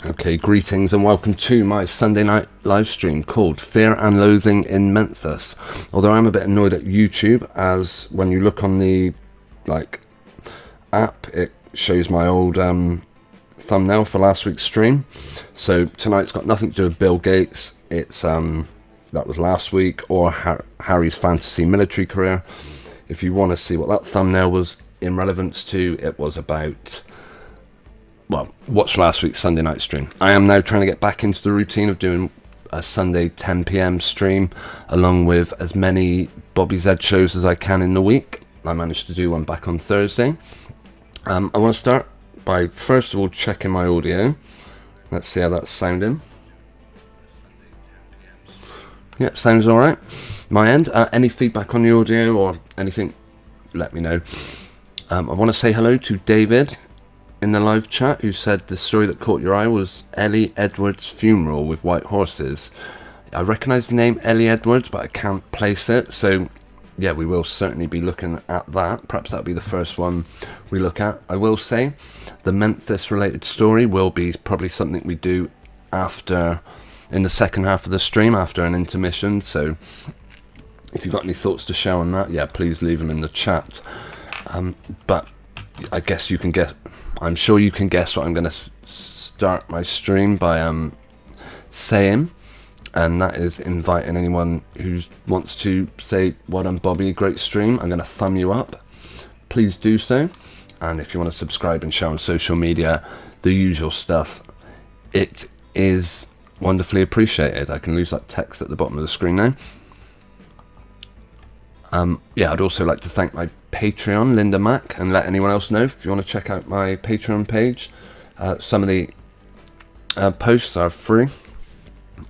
Okay, greetings and welcome to my Sunday night live stream called Fear and Loathing in Memphis. Although I'm a bit annoyed at YouTube, as when you look on the app, it shows my old thumbnail for last week's stream. So tonight's got nothing to do with Bill Gates. It's that was last week, or Harry's fantasy military career. If you want to see what that thumbnail was in relevance to, it was about, well, watch last week's Sunday night stream. I am now trying to get back into the routine of doing a Sunday 10 PM stream, along with as many Bobby Z shows as I can in the week. I managed to do one back on Thursday. I want to start by first of all checking my audio. Let's see how that's sounding. Yep, sounds alright. My end. Any feedback on the audio or anything, let me know. I want to say hello to David in the live chat, who said the story that caught your eye was Ellie Edwards' funeral with white horses. I recognise the name Ellie Edwards, but I can't place it, so yeah, we will certainly be looking at that. Perhaps that'll be the first one we look at. I will say the Memphis related story will be probably something we do after, in the second half of the stream, after an intermission. So if you've got any thoughts to share on that, yeah, please leave them in the chat. But I guess you can guess, I'm sure you can guess what I'm going to start my stream by saying, and that is inviting anyone who wants to say, well done Bobby, great stream. I'm going to thumb you up. Please do so. And if you want to subscribe and share on social media, the usual stuff, it is wonderfully appreciated. I can lose that text at the bottom of the screen now. Yeah, I'd also like to thank my Patreon, Linda Mack, and let anyone else know if you want to check out my Patreon page. Some of the posts are free.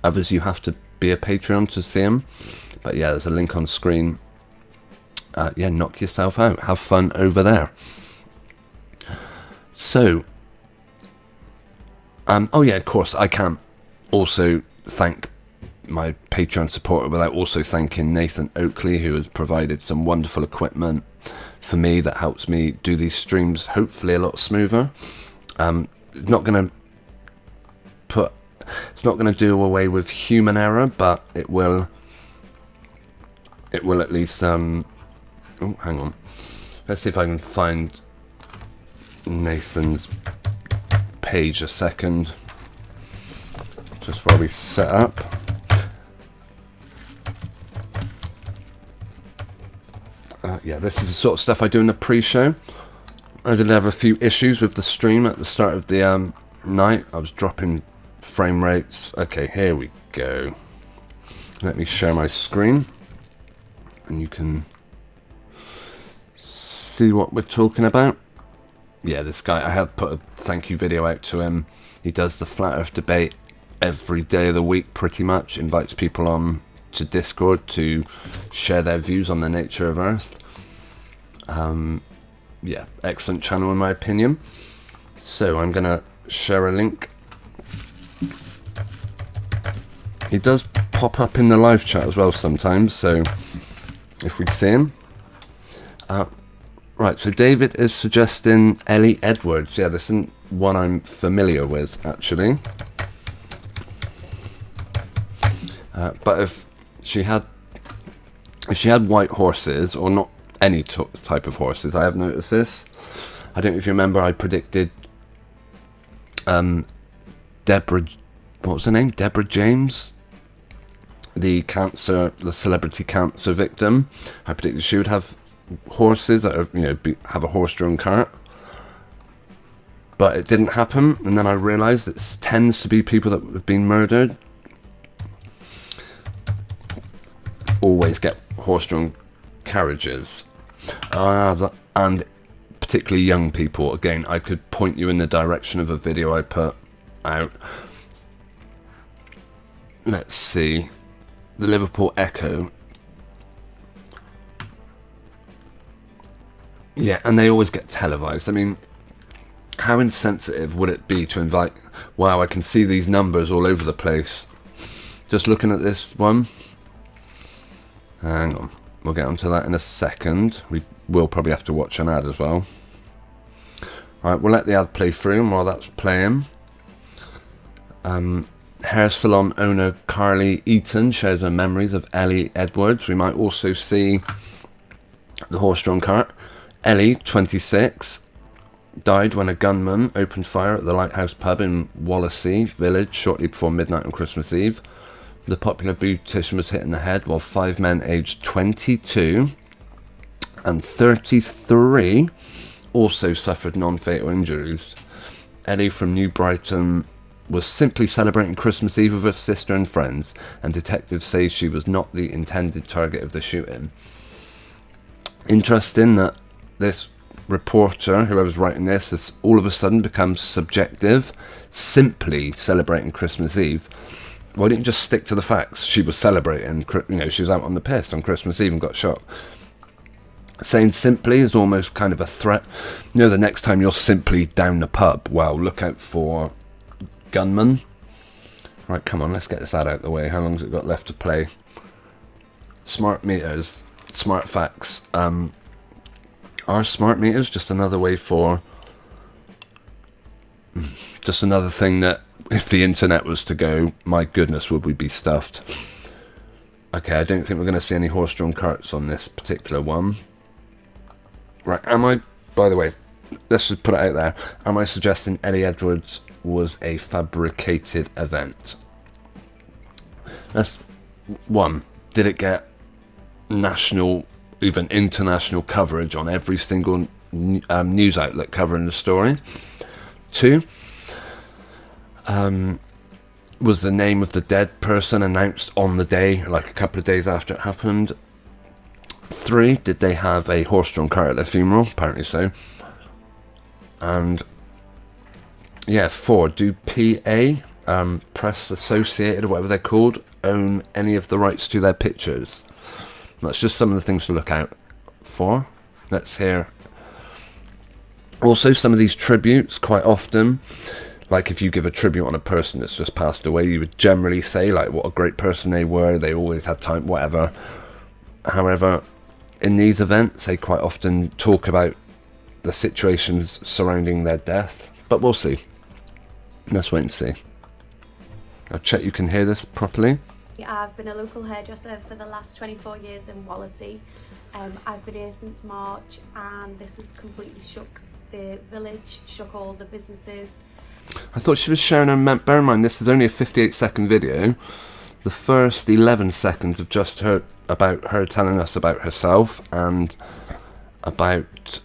Others you have to be a Patreon to see them. But yeah, there's a link on screen. Yeah, knock yourself out. Have fun over there. So, oh yeah, of course, I can't also thank my Patreon supporter without also thanking Nathan Oakley, who has provided some wonderful equipment for me that helps me do these streams hopefully a lot smoother. It's not going to do away with human error, but it will at least oh, hang on, let's see if I can find Nathan's page a second, just while we set up. Yeah, this is the sort of stuff I do in the pre-show. I did have a few issues with the stream at the start of the night. I was dropping frame rates. Okay, here we go. Let me share my screen, and you can see what we're talking about. Yeah, this guy, I have put a thank you video out to him. He does the Flat Earth debate every day of the week, pretty much. Invites people on to Discord to share their views on the nature of Earth. Yeah, excellent channel in my opinion. So I'm gonna share a link. He does pop up in the live chat as well sometimes, so if we'd see him. Right, so David is suggesting Ellie Edwards. Yeah, this isn't one I'm familiar with, actually. But if she had white horses, or not any type of horses, I have noticed this. I don't know if you remember, I predicted Deborah, what was her name? Deborah James, the celebrity cancer victim. I predicted she would have horses that are, have a horse-drawn cart. But it didn't happen, and then I realised it tends to be people that have been murdered always get horse-drawn carriages, and particularly young people. Again, I could point you in the direction of a video I put out. Let's see, the Liverpool Echo. Yeah, and they always get televised. I mean, how insensitive would it be to invite, wow, I can see these numbers all over the place. Just looking at this one. Hang on, we'll get onto that in a second. We will probably have to watch an ad as well. Alright, we'll let the ad play through, and while that's playing, Hair salon owner Carly Eaton shares her memories of Ellie Edwards. We might also see the horse-drawn cart. Ellie, 26, died when a gunman opened fire at the Lighthouse pub in Wallasey village shortly before midnight on Christmas Eve. The popular beautician was hit in the head while 5 men aged 22 and 33 also suffered non-fatal injuries. Ellie from New Brighton was simply celebrating Christmas Eve with her sister and friends, and detectives say she was not the intended target of the shooting. Interesting that this reporter, whoever's writing this, has all of a sudden become subjective, simply celebrating Christmas Eve. Why didn't you just stick to the facts? She was celebrating, she was out on the piss on Christmas Eve and got shot. Saying simply is almost kind of a threat. The next time you're simply down the pub, well, look out for gunman. Right, come on, let's get this ad out of the way. How long's it got left to play? Smart meters, smart facts. Are smart meters just another way for... just another thing that, if the internet was to go, my goodness, would we be stuffed? Okay, I don't think we're going to see any horse-drawn carts on this particular one. Right, by the way, let's just put it out there. Am I suggesting Ellie Edwards was a fabricated event? That's one. Did it get national, even international coverage on every single news outlet covering the story? 2, was the name of the dead person announced on the day, like a couple of days after it happened? 3, did they have a horse-drawn cart at their funeral? Apparently so. And 4, do PA, Press Associated, or whatever they're called, own any of the rights to their pictures? That's just some of the things to look out for. Let's hear. Also, some of these tributes, quite often, like if you give a tribute on a person that's just passed away, you would generally say, like, what a great person they were, they always had time, whatever. However, in these events, they quite often talk about the situations surrounding their death. But we'll see. Let's wait and see. I'll check you can hear this properly. I've been a local hairdresser for the last 24 years in Wallasey. I've been here since March, and this has completely shook the village, shook all the businesses. I thought she was sharing her... Bear in mind, this is only a 58-second video. The first 11 seconds of just her, about her telling us about herself and about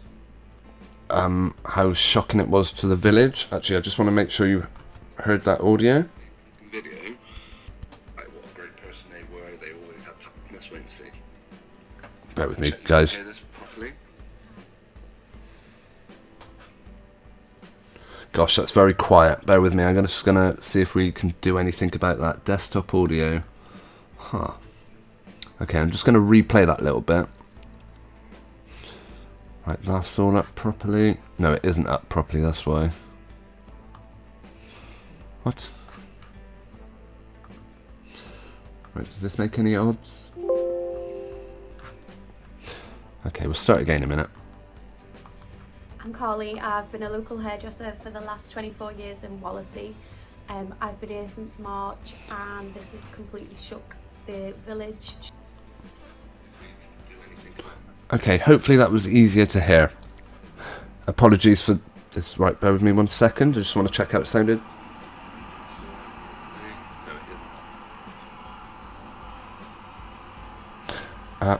how shocking it was to the village. Actually, I just want to make sure you heard that audio. Video. Like, what a great person they were. They always had time. Let's wait and see. Bear with me, guys. Hear this properly. Gosh, that's very quiet. Bear with me. I'm just going to see if we can do anything about that. Desktop audio. Huh. Okay, I'm just going to replay that a little bit. Right, that's all up properly. No, it isn't up properly, that's why. What? Right, does this make any odds? Okay, we'll start again in a minute. I'm Carly. I've been a local hairdresser for the last 24 years in Wallasey. I've been here since March, and this has completely shook the village. Okay, hopefully that was easier to hear. Apologies for this. Right, bear with me 1 second. I just want to check how it sounded.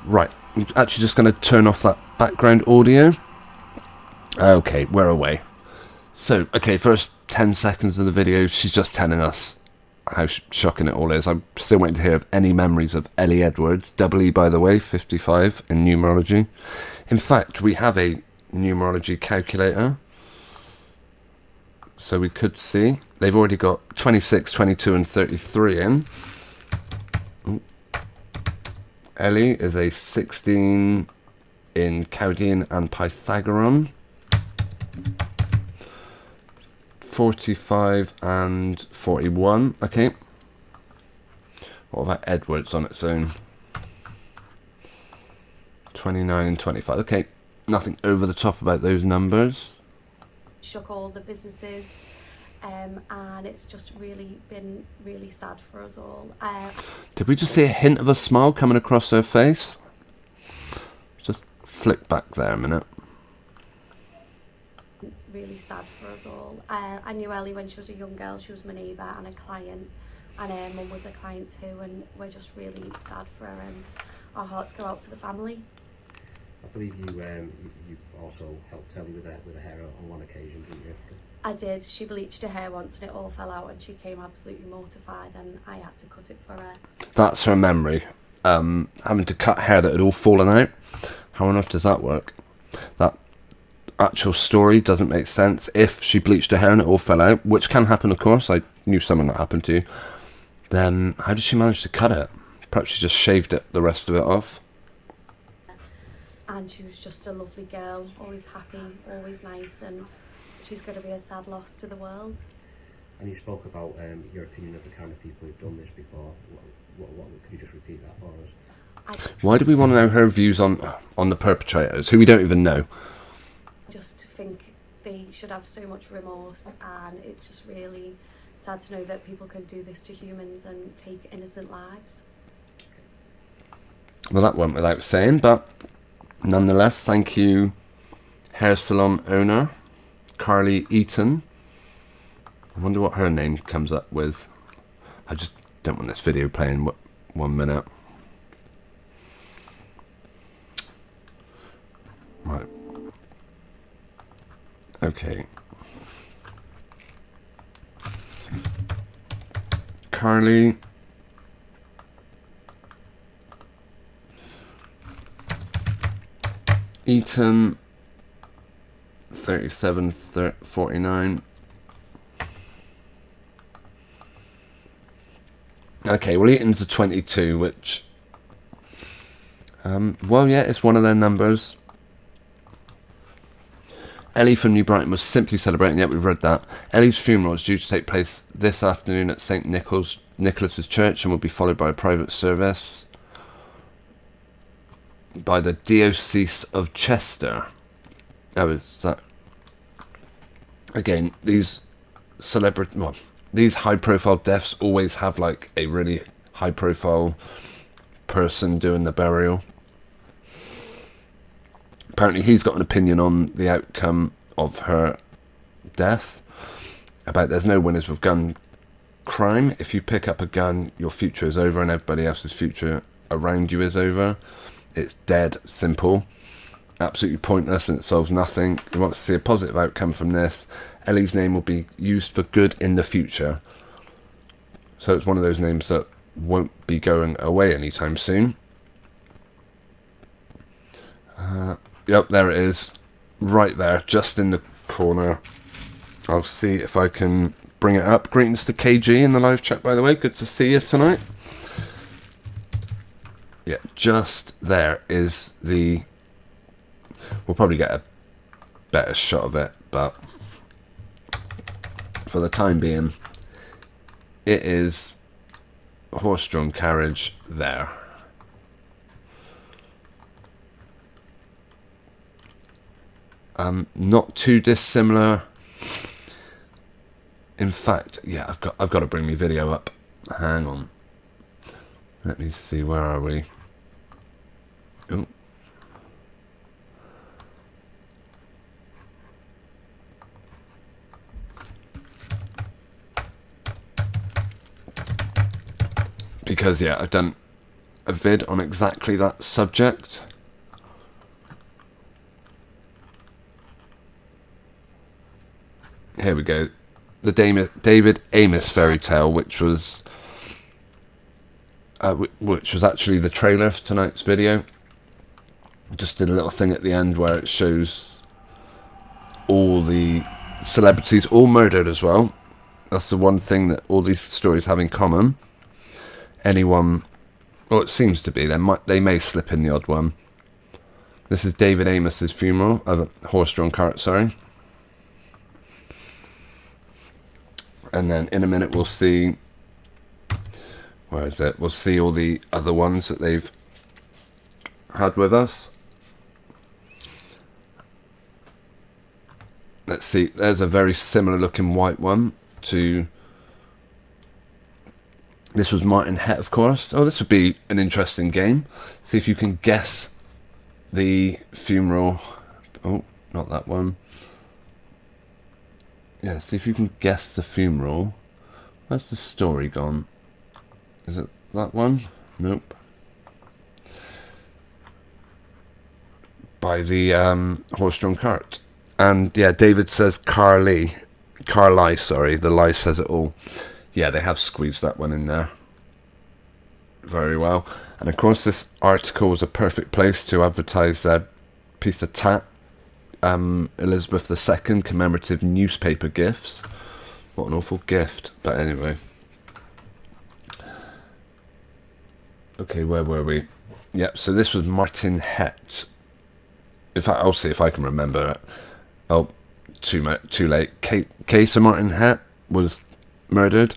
Right, I'm actually just going to turn off that background audio. Okay, we're away. So, okay, first 10 seconds of the video, she's just telling us how shocking it all is. I'm still waiting to hear of any memories of Ellie Edwards. Double E, by the way, 55 in numerology. In fact, we have a numerology calculator. So we could see. They've already got 26, 22 and 33 in. Ooh. Ellie is a 16 in Chaldean and Pythagorean. 45 and 41. Okay. What about Edwards on its own? 29 and 25. Okay. Nothing over the top about those numbers. Shook all the businesses. and it's just really been really sad for us all. Did we just see a hint of a smile coming across her face? Just flick back there a minute. Really sad for us all. I knew Ellie when she was a young girl. She was my neighbour and a client, and her mum was a client too, and we're just really sad for her, and our hearts go out to the family. I believe you also helped Ellie with her hair on one occasion, didn't you? I did. She bleached her hair once and it all fell out, and she came absolutely mortified, and I had to cut it for her. That's her memory. Having to cut hair that had all fallen out. How on earth does that work? That actual story doesn't make sense. If she bleached her hair and it all fell out, which can happen, of course, I knew someone that happened to, then how did she manage to cut it? Perhaps she just shaved it, the rest of it off. And she was just a lovely girl, always happy, always nice, and she's going to be a sad loss to the world. And you spoke about your opinion of the kind of people who've done this before. What could you just repeat that for us? Why do we want to know her views on the perpetrators, who we don't even know? Just think they should have so much remorse, and it's just really sad to know that people can do this to humans and take innocent lives. Well, that went without saying, but nonetheless, thank you, hair salon owner Carly Eaton. I wonder what her name comes up with. I just don't want this video playing 1 minute. Right. Okay. Carly Eaton, 3749. Okay, well, Eaton's a 22, which, well, yeah, it's one of their numbers. Ellie from New Brighton was simply celebrating. Yep, we've read that. Ellie's funeral is due to take place this afternoon at St. Nicholas's Church and will be followed by a private service by the Diocese of Chester. Oh, is that... Again, these these high-profile deaths always have, like, a really high-profile person doing the burial. Apparently he's got an opinion on the outcome of her death, about there's no winners with gun crime. If you pick up a gun, your future is over and everybody else's future around you is over. It's dead simple. Absolutely pointless, and it solves nothing. He wants to see a positive outcome from this. Ellie's name will be used for good in the future. So it's one of those names that won't be going away anytime soon. Yep, there it is. Right there, just in the corner. I'll see if I can bring it up. Greetings to KG in the live chat, by the way. Good to see you tonight. Yeah, just there is the... We'll probably get a better shot of it, but for the time being, it is a horse-drawn carriage there. Not too dissimilar. In fact, yeah, I've got to bring my video up. Hang on. Let me see, where are we? Oh. Because, yeah, I've done a vid on exactly that subject. Here we go. The David Amos fairy tale, which was actually the trailer for tonight's video. Just did a little thing at the end where it shows all the celebrities, all murdered as well. That's the one thing that all these stories have in common. Anyone, well, it seems to be, they may slip in the odd one. This is David Amos's funeral, of a horse-drawn cart, sorry. And then in a minute we'll see, where is it? We'll see all the other ones that they've had with us. Let's see, there's a very similar looking white one. to... This was Martin Het, of course. Oh, this would be an interesting game. See if you can guess the funeral. Oh, not that one. Yeah, see if you can guess the funeral. Where's the story gone? Is it that one? Nope. By the horse-drawn cart. And yeah, David says Carly, sorry, the lie says it all. Yeah, they have squeezed that one in there very well. And of course this article was a perfect place to advertise their piece of tat, Elizabeth II commemorative newspaper gifts. What an awful gift. But anyway, okay, where were we? Yep, so this was Martin Het. In fact, I'll see if I can remember it. Oh, too late. So Martin Het was murdered.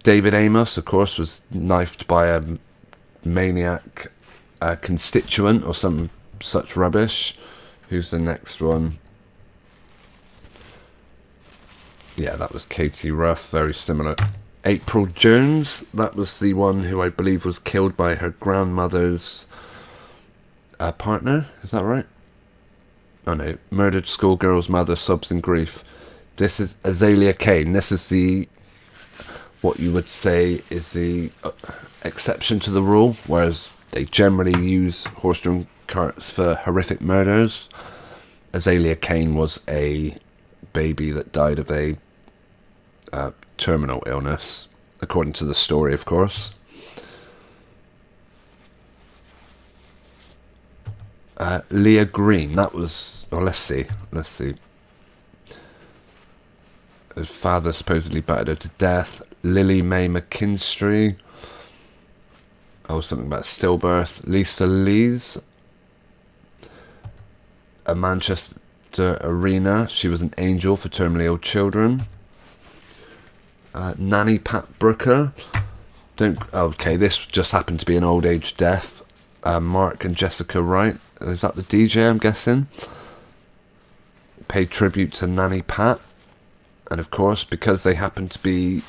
David Amos, of course, was knifed by a maniac constituent or some such rubbish. Who's the next one? Yeah, that was Katie Ruff, very similar. April Jones, that was the one who I believe was killed by her grandmother's partner, is that right? Oh no, murdered schoolgirl's mother sobs in grief. This is Azalea Kane. This is the, what you would say is the exception to the rule, whereas they generally use horse-drawn carts for horrific murders. Azalea Kane was a baby that died of a terminal illness, according to the story, of course. Leah Green, that was... Oh, let's see. His father supposedly battered her to death. Lily Mae McKinstry. Oh, something about stillbirth. Lisa Lees. A Manchester Arena. She was an angel for terminally ill children. Nanny Pat Brooker. Okay, this just happened to be an old age death. Mark and Jessica Wright. Is that the DJ, I'm guessing? Paid tribute to Nanny Pat. And of course, because they happen to be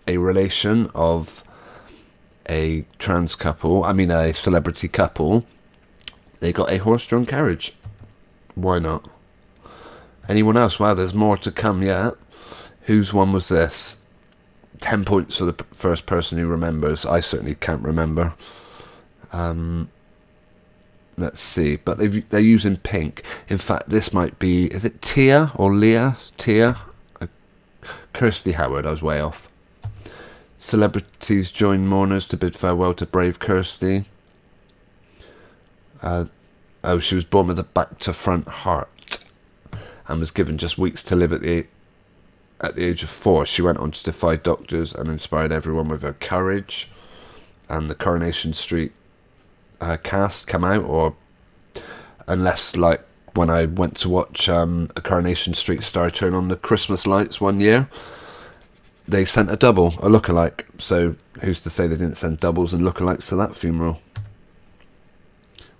a relation of a trans couple, a celebrity couple, they got a horse-drawn carriage. Why not? Anyone else? Wow, there's more to come yet. Whose one was this? 10 points for the first person who remembers. I certainly can't remember. Let's see. But they're using pink. In fact, this might be... Is it Tia or Leah? Tia? Kirsty Howard, I was way off. Celebrities join mourners to bid farewell to brave Kirsty. She was born with a back-to-front heart and was given just weeks to live at the age of 4. She went on to defy doctors and inspired everyone with her courage. And the Coronation Street cast come out, or unless, like, when I went to watch a Coronation Street star turn on the Christmas lights one year, they sent a double, a lookalike. So who's to say they didn't send doubles and lookalikes to that funeral?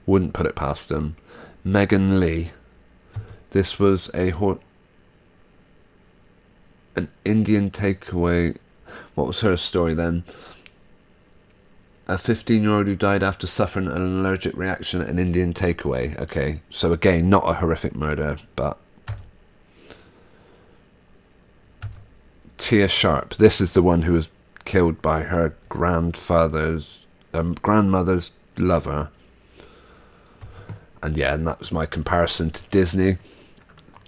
Wouldn't put it past them. Megan Lee. This was an Indian takeaway. What was her story then? A 15-year-old who died after suffering an allergic reaction at an Indian takeaway. Okay, so again, not a horrific murder, but... Tia Sharp. This is the one who was killed by her grandmother's lover. And yeah, and that was my comparison to Disney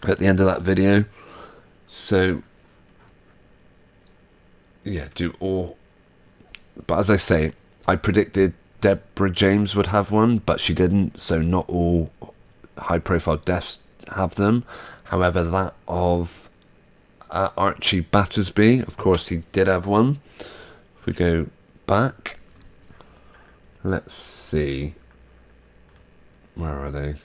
at the end of that video. So, yeah, but as I say, I predicted Deborah James would have one, but she didn't, so not all high-profile deaths have them. However, that of Archie Battersby, of course, he did have one. If we go back, let's see. Where are they?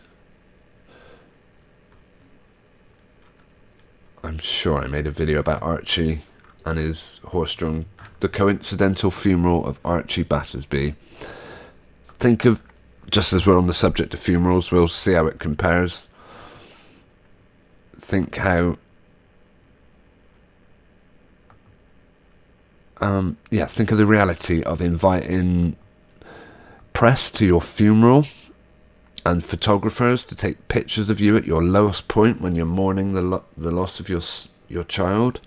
I'm sure I made a video about Archie and his horse-drawn... The coincidental funeral of Archie Battersby. Think of, just as we're on the subject of funerals, we'll see how it compares. Think how think of the reality of inviting press to your funeral and photographers to take pictures of you at your lowest point when you're mourning the loss of your child.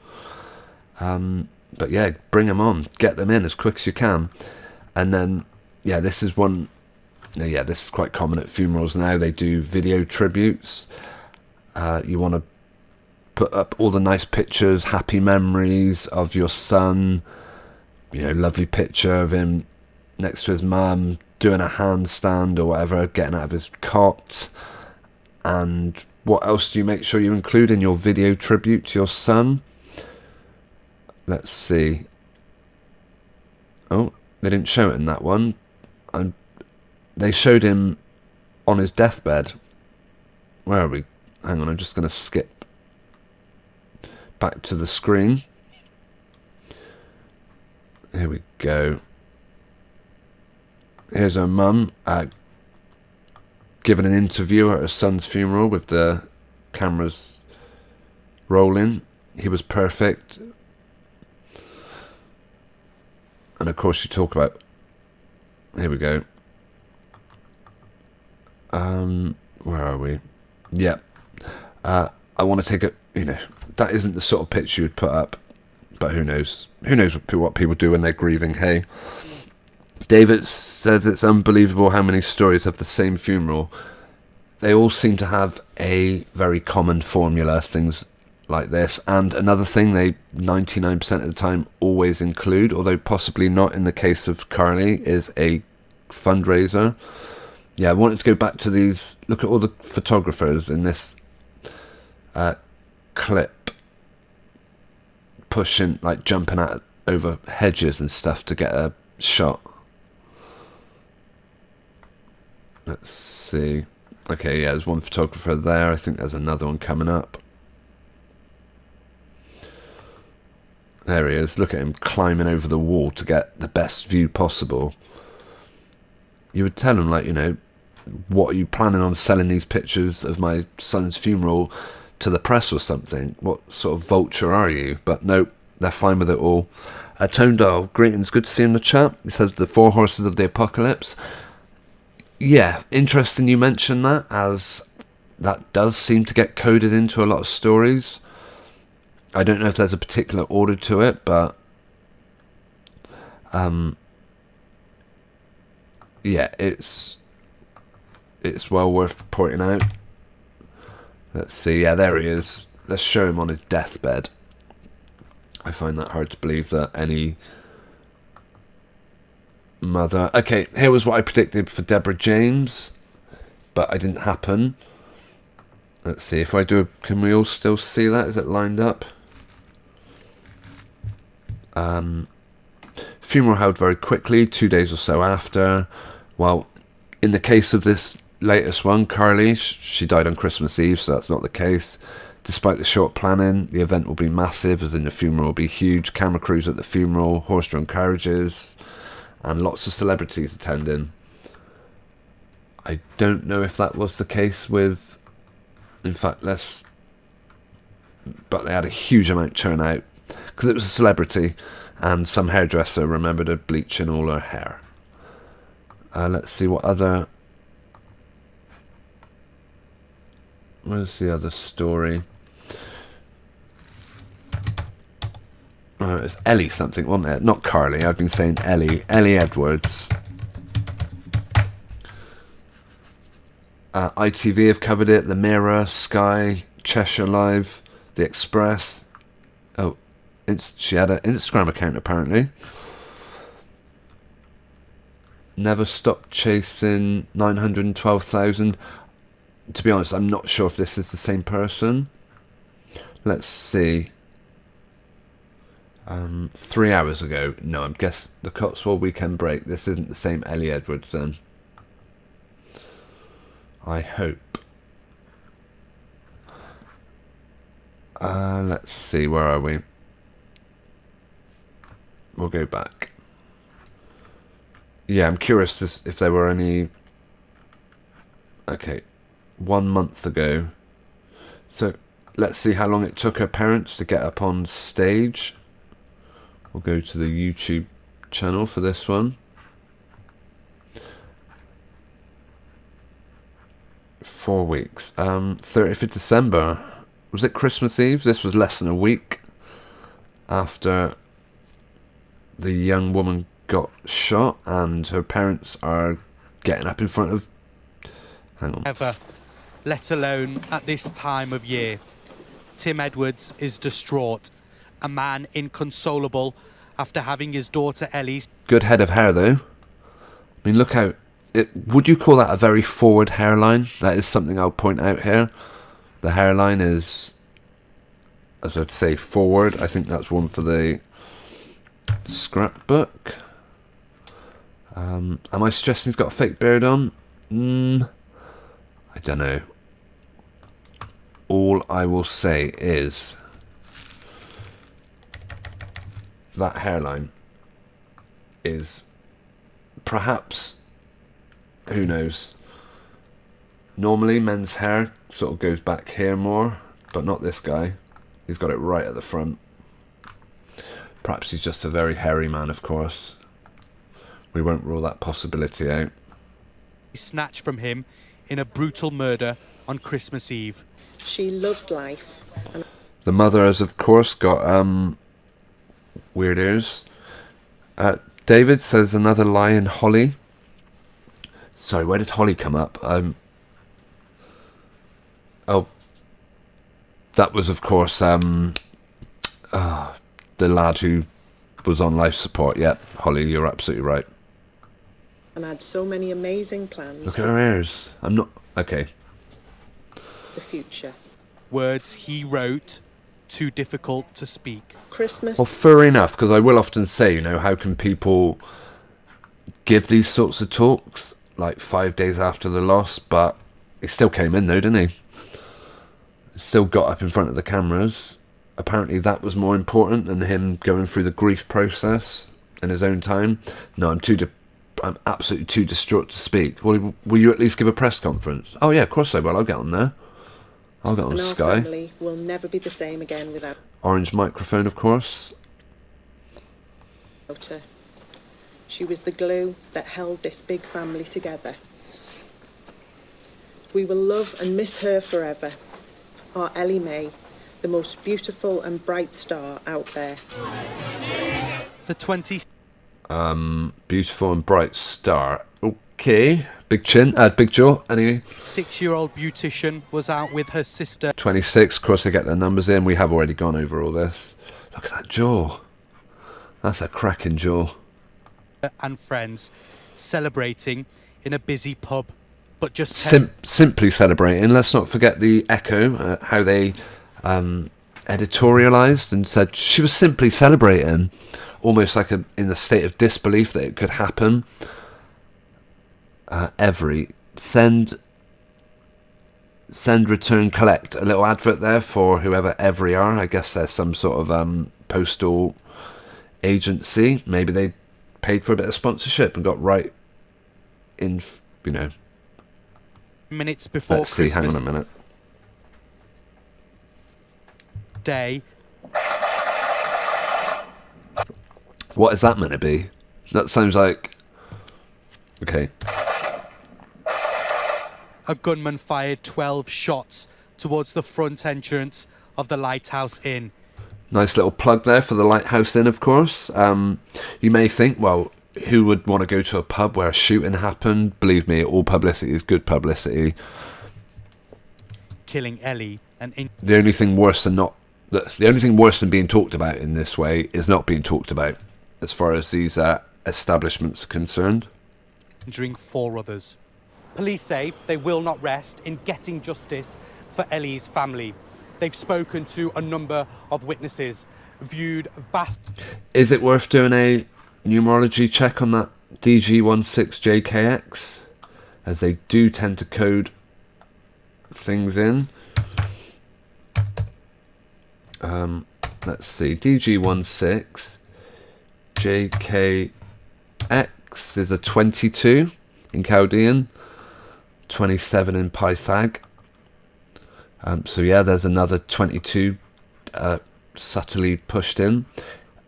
But yeah, bring them on, get them in as quick as you can. And then, this is one. This is quite common at funerals now. They do video tributes. You want to put up all the nice pictures, happy memories of your son. Lovely picture of him next to his mum doing a handstand or whatever, getting out of his cot. And what else do you make sure you include in your video tribute to your son? Let's see. Oh, they didn't show it in that one. They showed him on his deathbed. Where are we? Hang on, I'm just going to skip back to the screen. Here we go. Here's her mum giving an interview at her son's funeral with the cameras rolling. He was perfect. And of course you talk about... Here we go. Where are we? Yeah. I want to take a... that isn't the sort of picture you'd put up. But who knows? Who knows what people do when they're grieving, hey? David says it's unbelievable how many stories have the same funeral. They all seem to have a very common formula, things like this. And another thing they 99% of the time always include, although possibly not in the case of Carly, is a fundraiser. I wanted to go back to these. Look at all the photographers in this clip pushing, like jumping out over hedges and stuff to get a shot. Let's see. Okay, there's one photographer there. I think there's another one coming up. There he is. Look at him climbing over the wall to get the best view possible. You would tell him, like, what are you planning on selling these pictures of my son's funeral to the press or something? What sort of vulture are you? But nope, they're fine with it all. Tone Dial, greetings, good to see you in the chat. He says the 4 horses of the apocalypse. Yeah, interesting you mention that, as that does seem to get coded into a lot of stories. I don't know if there's a particular order to it, but it's well worth pointing out. Let's see, there he is. Let's show him on his deathbed. I find that hard to believe that any mother... Okay, here was what I predicted for Deborah James, but it didn't happen. Let's see, if I do... Can we all still see that? Is it lined up? Funeral held very quickly, 2 days or so after. Well, in the case of this latest one, Carly, she died on Christmas Eve, so that's not the case. Despite the short planning, the event will be massive, as in the funeral will be huge. Camera crews at the funeral, horse-drawn carriages, and lots of celebrities attending. I don't know if that was the case with... In fact, but they had a huge amount turn out, because it was a celebrity, and some hairdresser remembered her bleaching all her hair. Let's see what other... Where's the other story? Oh, it's Ellie something, wasn't it? Not Carly, I've been saying Ellie. Ellie Edwards. ITV have covered it. The Mirror, Sky, Cheshire Live, The Express. Oh, she had an Instagram account apparently. Never Stop Chasing, 912,000. To be honest, I'm not sure if this is the same person. Let's see. 3 hours ago. No, I'm guessing the Cotswold Weekend Break. This isn't the same Ellie Edwards then. I hope. Let's see, where are we? We'll go back. Yeah, I'm curious if there were any... Okay, 1 month ago. So, let's see how long it took her parents to get up on stage. We'll go to the YouTube channel for this one. 4 weeks. 30th of December. Was it Christmas Eve? This was less than a week after the young woman got shot, and her parents are getting up in front of... Hang on. Ever, let alone at this time of year. Tim Edwards is distraught, a man inconsolable after having his daughter Ellie... Good head of hair, though. I mean, look how... would you call that a very forward hairline? That is something I'll point out here. The hairline is, as I'd say, forward. I think that's one for the scrapbook. Am I stressing he's got a fake beard on? I don't know. All I will say is that hairline is perhaps, who knows, normally men's hair sort of goes back here more, but not this guy. He's got it right at the front. Perhaps he's just a very hairy man, of course. We won't rule that possibility out. snatched from him in a brutal murder on Christmas Eve. She loved life. The mother has, of course, got weird ears. David says another lie in Holly. Sorry, where did Holly come up? Oh, that was, of course, the lad who was on life support. Yep, Holly, you're absolutely right. And had so many amazing plans. Look at her ears. I'm not... Okay. The future. Words he wrote, too difficult to speak. Christmas. Well, fair enough, because I will often say, you know, how can people give these sorts of talks, like 5 days after the loss, but he still came in, though, didn't he? Still got up in front of the cameras. Apparently that was more important than him going through the grief process in his own time. No, I'm absolutely too distraught to speak. Will you at least give a press conference? Oh yeah, of course I will. I'll get on there. I'll get on and Sky. Our family will never be the same again without Orange microphone, of course. her. She was the glue that held this big family together. We will love and miss her forever. Our Ellie Mae, the most beautiful and bright star out there. The 20... Beautiful and bright star. Okay. Big chin, big jaw, anyway. 6-year-old beautician was out with her sister 26, of course they get their numbers in. We have already gone over all this. Look at that jaw. That's a cracking jaw. and friends, celebrating in a busy pub, but just simply celebrating. Let's not forget the Echo, how they editorialised and said she was simply celebrating, almost like in a state of disbelief that it could happen. Send, return, collect. A little advert there for whoever Every are. I guess there's some sort of postal agency. Maybe they paid for a bit of sponsorship and got right in, you know. minutes before Let's see, Christmas hang on a minute. Day. What is that meant to be? That sounds like... Okay. A gunman fired 12 shots towards the front entrance of the Lighthouse Inn. Nice little plug there for the Lighthouse Inn, of course. You may think, well, who would want to go to a pub where a shooting happened? Believe me, all publicity is good publicity. Killing Ellie and The only thing worse than being talked about in this way is not being talked about, as far as these establishments are concerned. injuring 4 others. Police say they will not rest in getting justice for Ellie's family. They've spoken to a number of witnesses, viewed vast... Is it worth doing a numerology check on that DG16JKX? As they do tend to code things in. Let's see, DG16JKX is a 22 in Chaldean, 27 in Pythag. So yeah, there's another 22 subtly pushed in.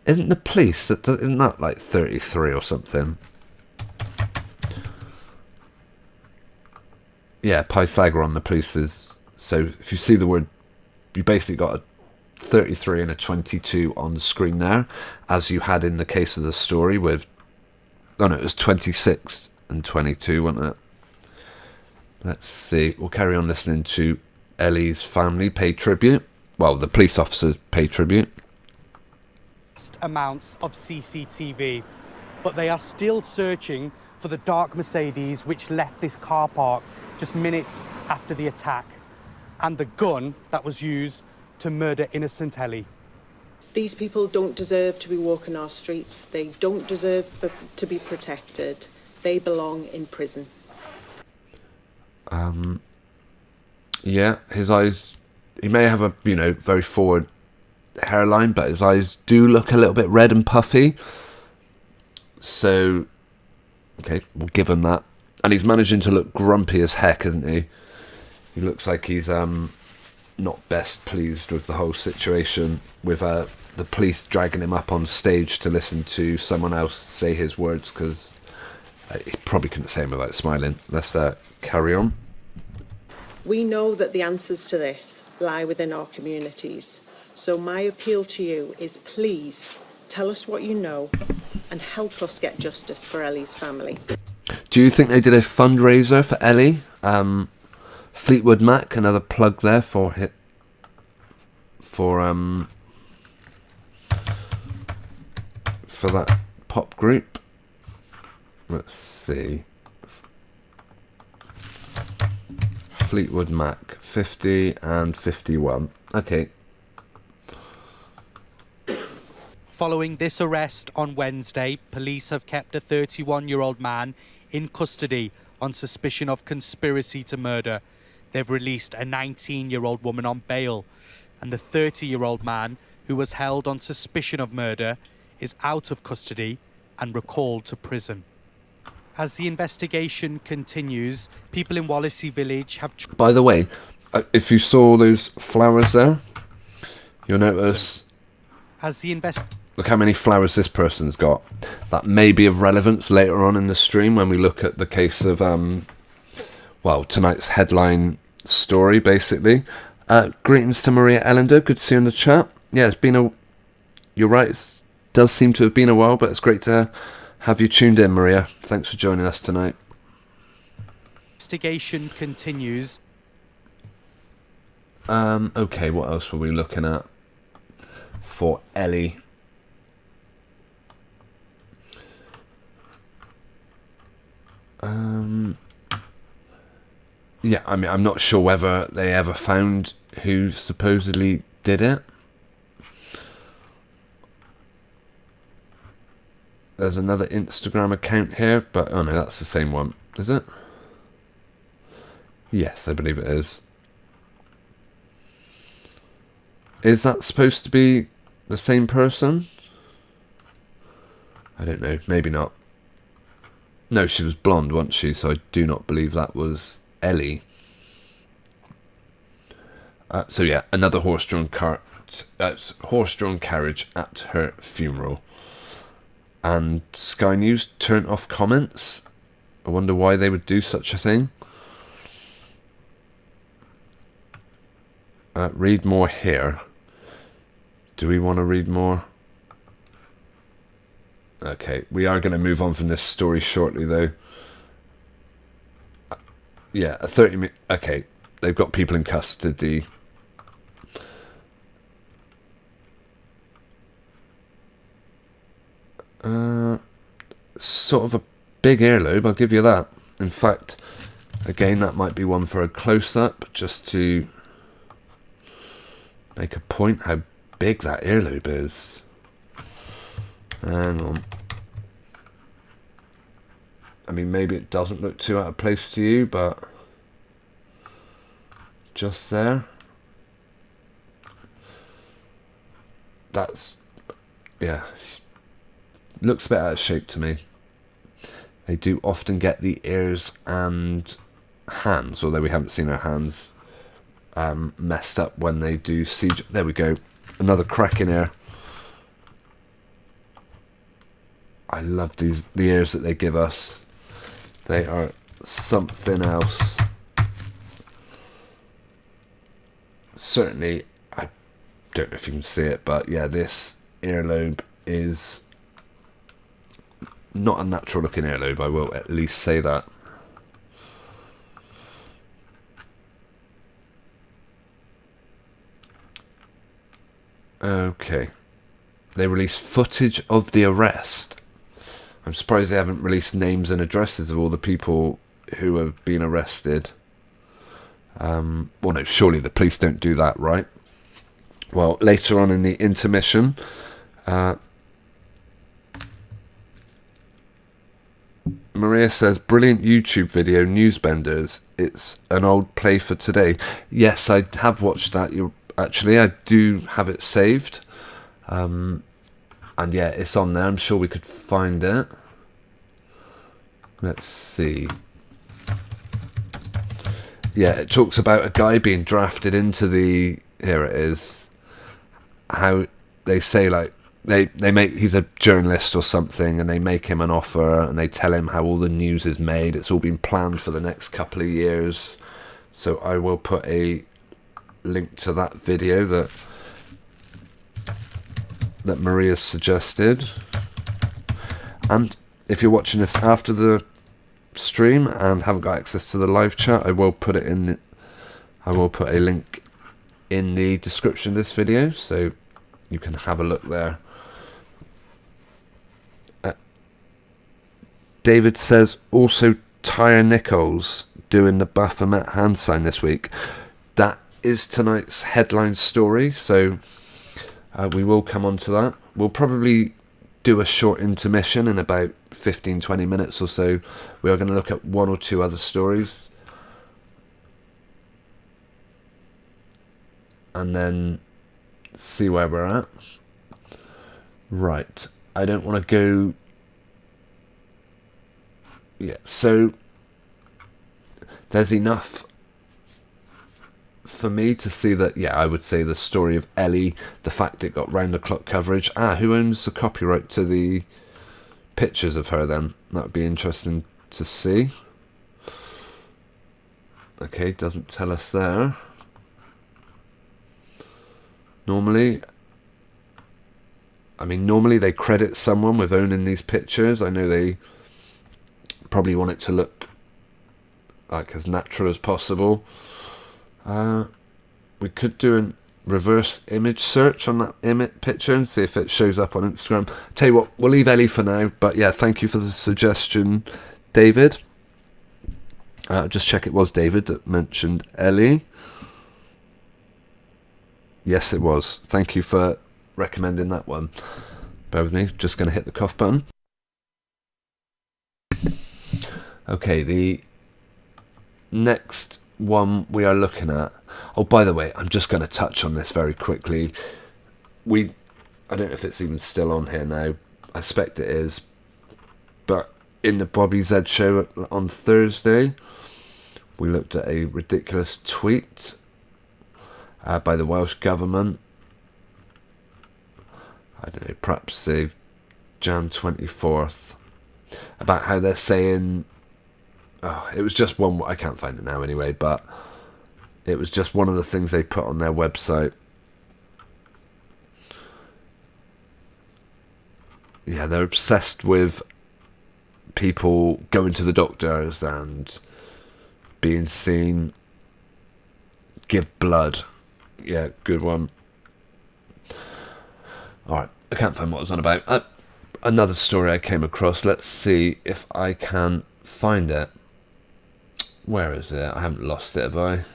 Isn't the police, isn't that like 33 or something? Yeah, Pythagorean, the police is. So if you see the word, you basically got a 33 and a 22 on the screen there, as you had in the case of the story with, oh no, it was 26 and 22, wasn't it? Let's see, we'll carry on listening to Ellie's family pay tribute. Well, the police officers pay tribute. Amounts of CCTV, but they are still searching for the dark Mercedes which left this car park just minutes after the attack, and the gun that was used to murder innocent Ellie. These people don't deserve to be walking our streets. They don't deserve to be protected. They belong in prison. Yeah, his eyes, he may have a, very forward hairline, but his eyes do look a little bit red and puffy. So, okay, we'll give him that. And he's managing to look grumpy as heck, isn't he? He looks like he's not best pleased with the whole situation, with the police dragging him up on stage to listen to someone else say his words, because he probably couldn't say them without smiling. Let's carry on. We know that the answers to this lie within our communities. So my appeal to you is, please tell us what you know and help us get justice for Ellie's family. Do you think they did a fundraiser for Ellie? Fleetwood Mac, another plug there for that pop group. Let's see. Fleetwood Mac, 50 and 51. Okay. Following this arrest on Wednesday, police have kept a 31-year-old man in custody on suspicion of conspiracy to murder. They've released a 19-year-old woman on bail, and the 30-year-old man, who was held on suspicion of murder, is out of custody and recalled to prison. As the investigation continues, people in Wallasey Village have... By the way, if you saw those flowers there, you'll notice... Look how many flowers this person's got. That may be of relevance later on in the stream when we look at the case of, tonight's headline story, basically. Greetings to Maria Ellender. Good to see you in the chat. Yeah, it's been you're right, it does seem to have been a while, but it's great to have you tuned in, Maria. Thanks for joining us tonight. Investigation continues. Okay, what else were we looking at for Ellie? Yeah, I mean, I'm not sure whether they ever found who supposedly did it. There's another Instagram account here, but oh no, that's the same one, is it? Yes, I believe it is. Is that supposed to be the same person? I don't know, maybe not. No, she was blonde, wasn't she? So I do not believe that was Ellie. So yeah, another horse-drawn carriage at her funeral. And Sky News turned off comments. I wonder why they would do such a thing. Read more here. Do we want to read more? Okay, we are going to move on from this story shortly, though. Yeah, a 30-minute... Okay, they've got people in custody. Sort of a big earlobe, I'll give you that. In fact, again, that might be one for a close-up, just to make a point how big that earlobe is. Hang on. I mean, maybe it doesn't look too out of place to you, but just there. That's, yeah, looks a bit out of shape to me. They do often get the ears and hands, although we haven't seen her hands messed up when they do siege. There we go. Another crack in here. I love the ears that they give us. They are something else. Certainly, I don't know if you can see it, but yeah, this earlobe is not a natural looking earlobe, I will at least say that. Okay. They released footage of the arrest. I'm surprised they haven't released names and addresses of all the people who have been arrested. Well, no, surely the police don't do that, right? Well, later on in the intermission, Maria says, brilliant YouTube video, Newsbenders. It's an old play for today. Yes, I have watched that. Actually, I do have it saved. And yeah, it's on there. I'm sure we could find it. Let's see. Yeah, it talks about a guy being drafted into the... Here it is. How they say, like, they make... He's a journalist or something, and they make him an offer, and they tell him how all the news is made. It's all been planned for the next couple of years. So I will put a link to that video that Maria suggested. And if you're watching this after the stream and haven't got access to the live chat, I will put it in. I will put a link in the description of this video, so you can have a look there. David says also Tyre Nichols doing the Baphomet hand sign this week. That is tonight's headline story, so we will come on to that. We'll probably do a short intermission in about 15-20 minutes or so. We are going to look at one or two other stories, and then see where we're at. Right, I don't want to go... Yeah, so there's enough for me to see that, yeah, I would say the story of Ellie, the fact it got round-the-clock coverage. Who owns the copyright to the pictures of her then? That would be interesting to see. Okay, doesn't tell us there. Normally they credit someone with owning these pictures. I know they probably want it to look like as natural as possible. We could do a reverse image search on that picture and see if it shows up on Instagram. Tell you what, we'll leave Ellie for now, but yeah, thank you for the suggestion, David. Just check it was David that mentioned Ellie. Yes, it was. Thank you for recommending that one. Bear with me, just going to hit the cough button. Okay, the next one we are looking at... Oh, by the way, I'm just going to touch on this very quickly. I don't know if it's even still on here now. I suspect it is. But in the Bobby Z show on Thursday, we looked at a ridiculous tweet by the Welsh Government. I don't know, perhaps they've Jan 24th, about how they're saying... Oh, it was just one... I can't find it now anyway, but it was just one of the things they put on their website. Yeah, they're obsessed with people going to the doctors and being seen give blood. Yeah, good one. Alright, I can't find what I was on about. Another story I came across. Let's see if I can find it. Where is it? I haven't lost it, have I?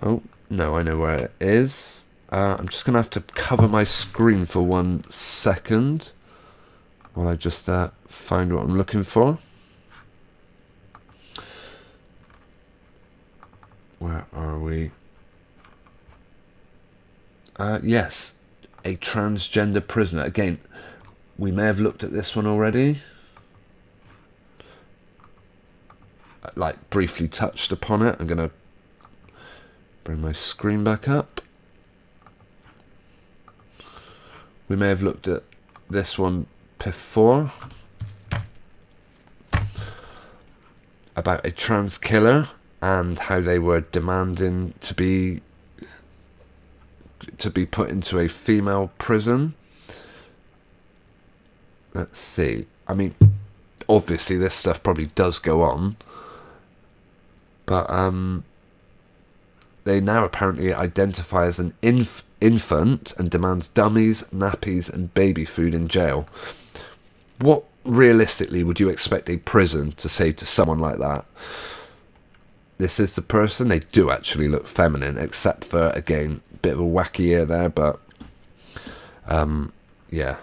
Oh, no, I know where it is. I'm just going to have to cover my screen for 1 second while I just find what I'm looking for. Where are we? Yes, a transgender prisoner. Again, we may have looked at this one already. Like, briefly touched upon it. I'm going to bring my screen back up. We may have looked at this one before about a trans killer and how they were demanding to be put into a female prison. Let's see. I mean, obviously this stuff probably does go on, but they now apparently identify as an infant and demands dummies, nappies and baby food in jail. What realistically would you expect a prison to say to someone like that? This is the person. They do actually look feminine, except for, again, a bit of a wacky ear there, but yeah.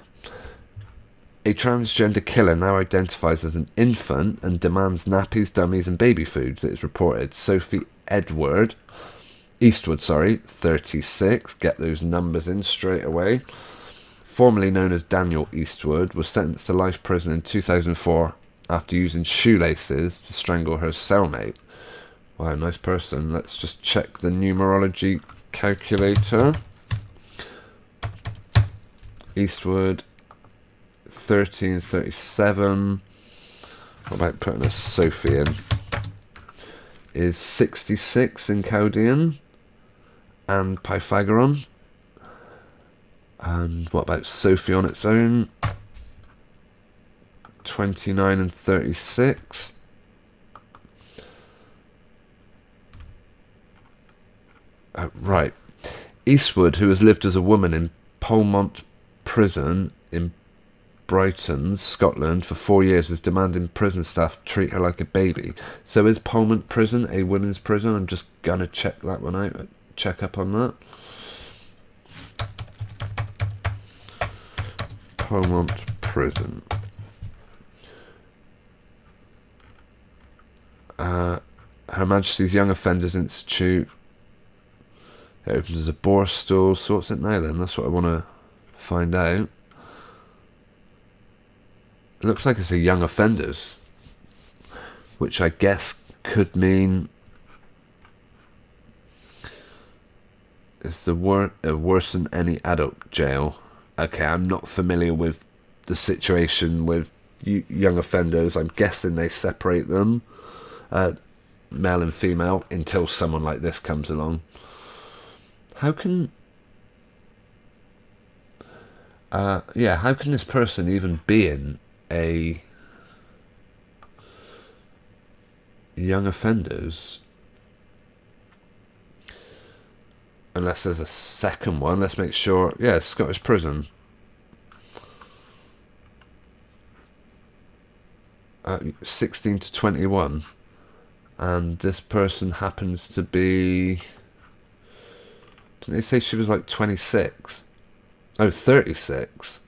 A transgender killer now identifies as an infant and demands nappies, dummies and baby foods, it is reported. Sophie Eastwood, 36, get those numbers in straight away, formerly known as Daniel Eastwood, was sentenced to life prison in 2004 after using shoelaces to strangle her cellmate. Wow, nice person. Let's just check the numerology calculator. Eastwood, 1337. What about putting a Sophie in? Is 66 in Chaldean and Pythagorean. And what about Sophie on its own? 29 and 36. Right. Eastwood, who has lived as a woman in Polmont Prison in Brighton, Scotland, for 4 years, is demanding prison staff treat her like a baby. So is Polmont Prison a women's prison? I'm just going to check that one out. Check up on that. Polmont Prison. Her Majesty's Young Offenders Institute. It opens as a Borstal. So what's it now then? That's what I want to find out. It looks like it's a young offenders, which I guess could mean it's the worse than any adult jail. Okay, I'm not familiar with the situation with young offenders. I'm guessing they separate them, male and female, until someone like this comes along. How can how can this person even be in a young offenders unless there's a second one? Let's make sure. Yeah, Scottish prison. 16 to 21, and this person happens to be, didn't they say she was like 26? Oh, 36.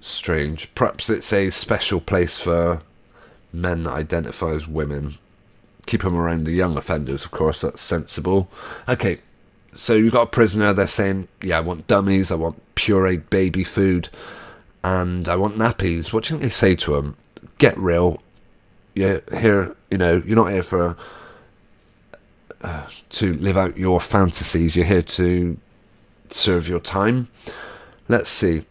Strange. Perhaps it's a special place for men that identify as women. Keep them around the young offenders, of course. That's sensible. Okay, so you've got a prisoner. They're saying, yeah, I want dummies, I want pureed baby food, and I want nappies. What do you think they say to them? Get real. You're here, you're not here for to live out your fantasies. You're here to serve your time. Let's see.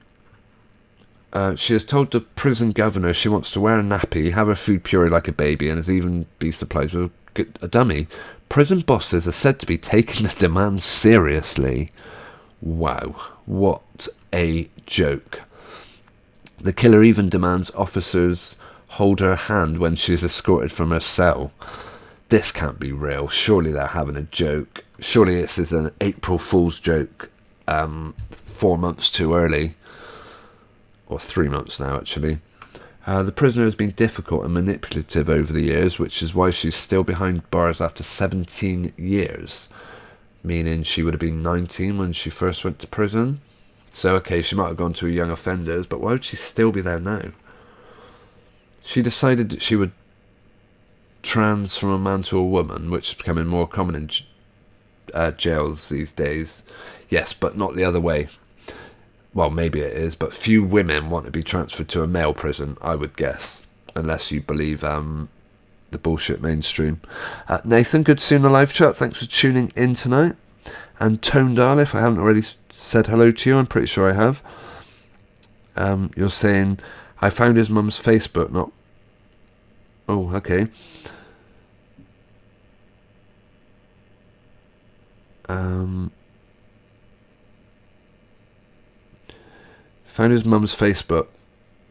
She has told the prison governor she wants to wear a nappy, have her food pureed like a baby, and has even be supplied with a dummy. Prison bosses are said to be taking the demands seriously. Wow, what a joke. The killer even demands officers hold her hand when she is escorted from her cell. This can't be real. Surely they're having a joke. Surely this is an April Fool's joke 4 months too early. Or 3 months now, actually. The prisoner has been difficult and manipulative over the years, which is why she's still behind bars after 17 years. Meaning she would have been 19 when she first went to prison. So, okay, she might have gone to a young offenders, but why would she still be there now? She decided that she would trans from a man to a woman, which is becoming more common in jails these days. Yes, but not the other way. Well, maybe it is, but few women want to be transferred to a male prison, I would guess, unless you believe the bullshit mainstream. Nathan, good to see you in the live chat. Thanks for tuning in tonight. And Tonedal, if I haven't already said hello to you, I'm pretty sure I have. You're saying, I found his mum's Facebook, not... Oh, okay. Found his mum's Facebook.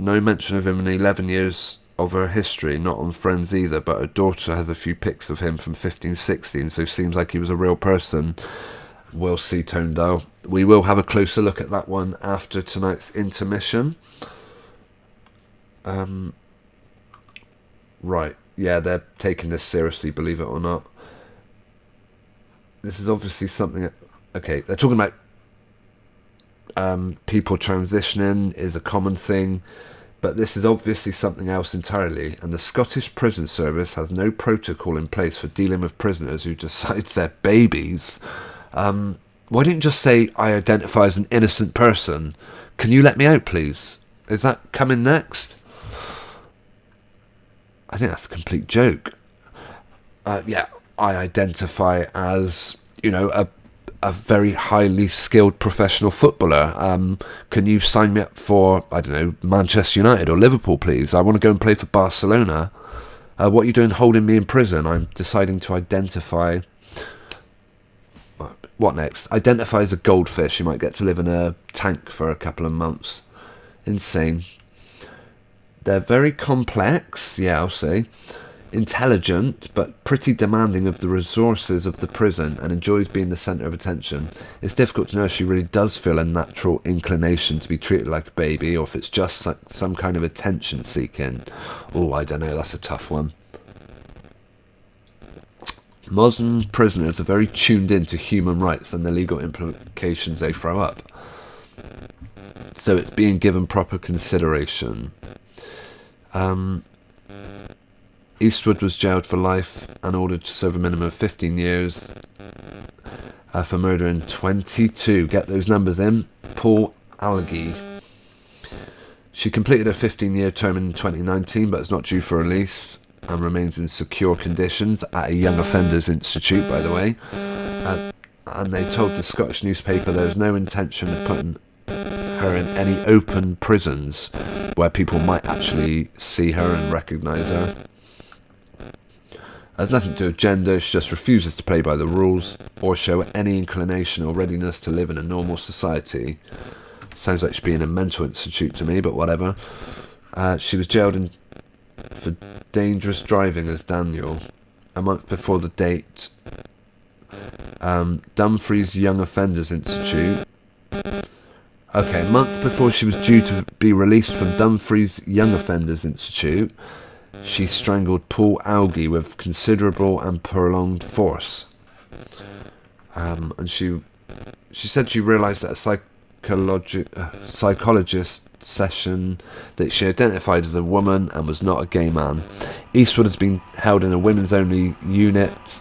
No mention of him in 11 years of her history, not on Friends either, but her daughter has a few pics of him from 15, 16, so seems like he was a real person. We'll see, Tonedale. We will have a closer look at that one after tonight's intermission. Right, yeah, they're taking this seriously, believe it or not. This is obviously something... Okay, they're talking about people transitioning is a common thing, but this is obviously something else entirely, and the Scottish Prison Service has no protocol in place for dealing with prisoners who decides they're babies. Why didn't you just say, I identify as an innocent person? Can you let me out, please? Is that coming next? I think that's a complete joke. Yeah, I identify as, you know, a very highly skilled professional footballer. Can you sign me up for, I don't know, Manchester United or Liverpool, please? I want to go and play for Barcelona. What are you doing holding me in prison? I'm deciding to identify... What next? Identify as a goldfish. You might get to live in a tank for a couple of months. Insane. They're very complex, yeah, I'll say. Intelligent, but pretty demanding of the resources of the prison, and enjoys being the centre of attention. It's difficult to know if she really does feel a natural inclination to be treated like a baby, or if it's just some kind of attention seeking. Oh, I don't know, that's a tough one. Muslim prisoners are very tuned in to human rights and the legal implications they throw up. So it's being given proper consideration. Eastwood was jailed for life and ordered to serve a minimum of 15 years for murder in 22. Get those numbers in. Paul Algie. She completed her 15-year term in 2019, but is not due for release and remains in secure conditions at a Young Offenders Institute, by the way. And they told the Scottish newspaper there was no intention of putting her in any open prisons where people might actually see her and recognise her. Has nothing to do with gender, she just refuses to play by the rules or show any inclination or readiness to live in a normal society. Sounds like she'd be in a mental institute to me, but whatever. She was jailed for dangerous driving as Daniel. A month before the date, Dumfries Young Offenders Institute. Okay, a month before she was due to be released from Dumfries Young Offenders Institute, she strangled Paul Algie with considerable and prolonged force. And she said she realised at a psychologist session that she identified as a woman and was not a gay man. Eastwood has been held in a women's only unit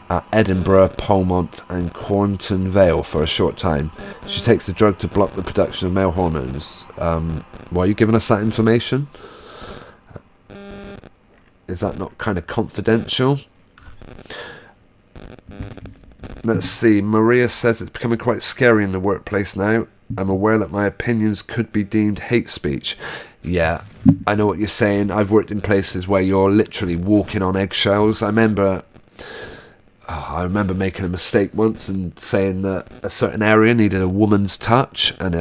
at Edinburgh, Polmont and Cornton Vale for a short time. She takes the drug to block the production of male hormones. Why are you giving us that information? Is that not kind of confidential? Let's see. Maria says it's becoming quite scary in the workplace now. I'm aware that my opinions could be deemed hate speech. Yeah, I know what you're saying. I've worked in places where you're literally walking on eggshells. I remember making a mistake once and saying that a certain area needed a woman's touch and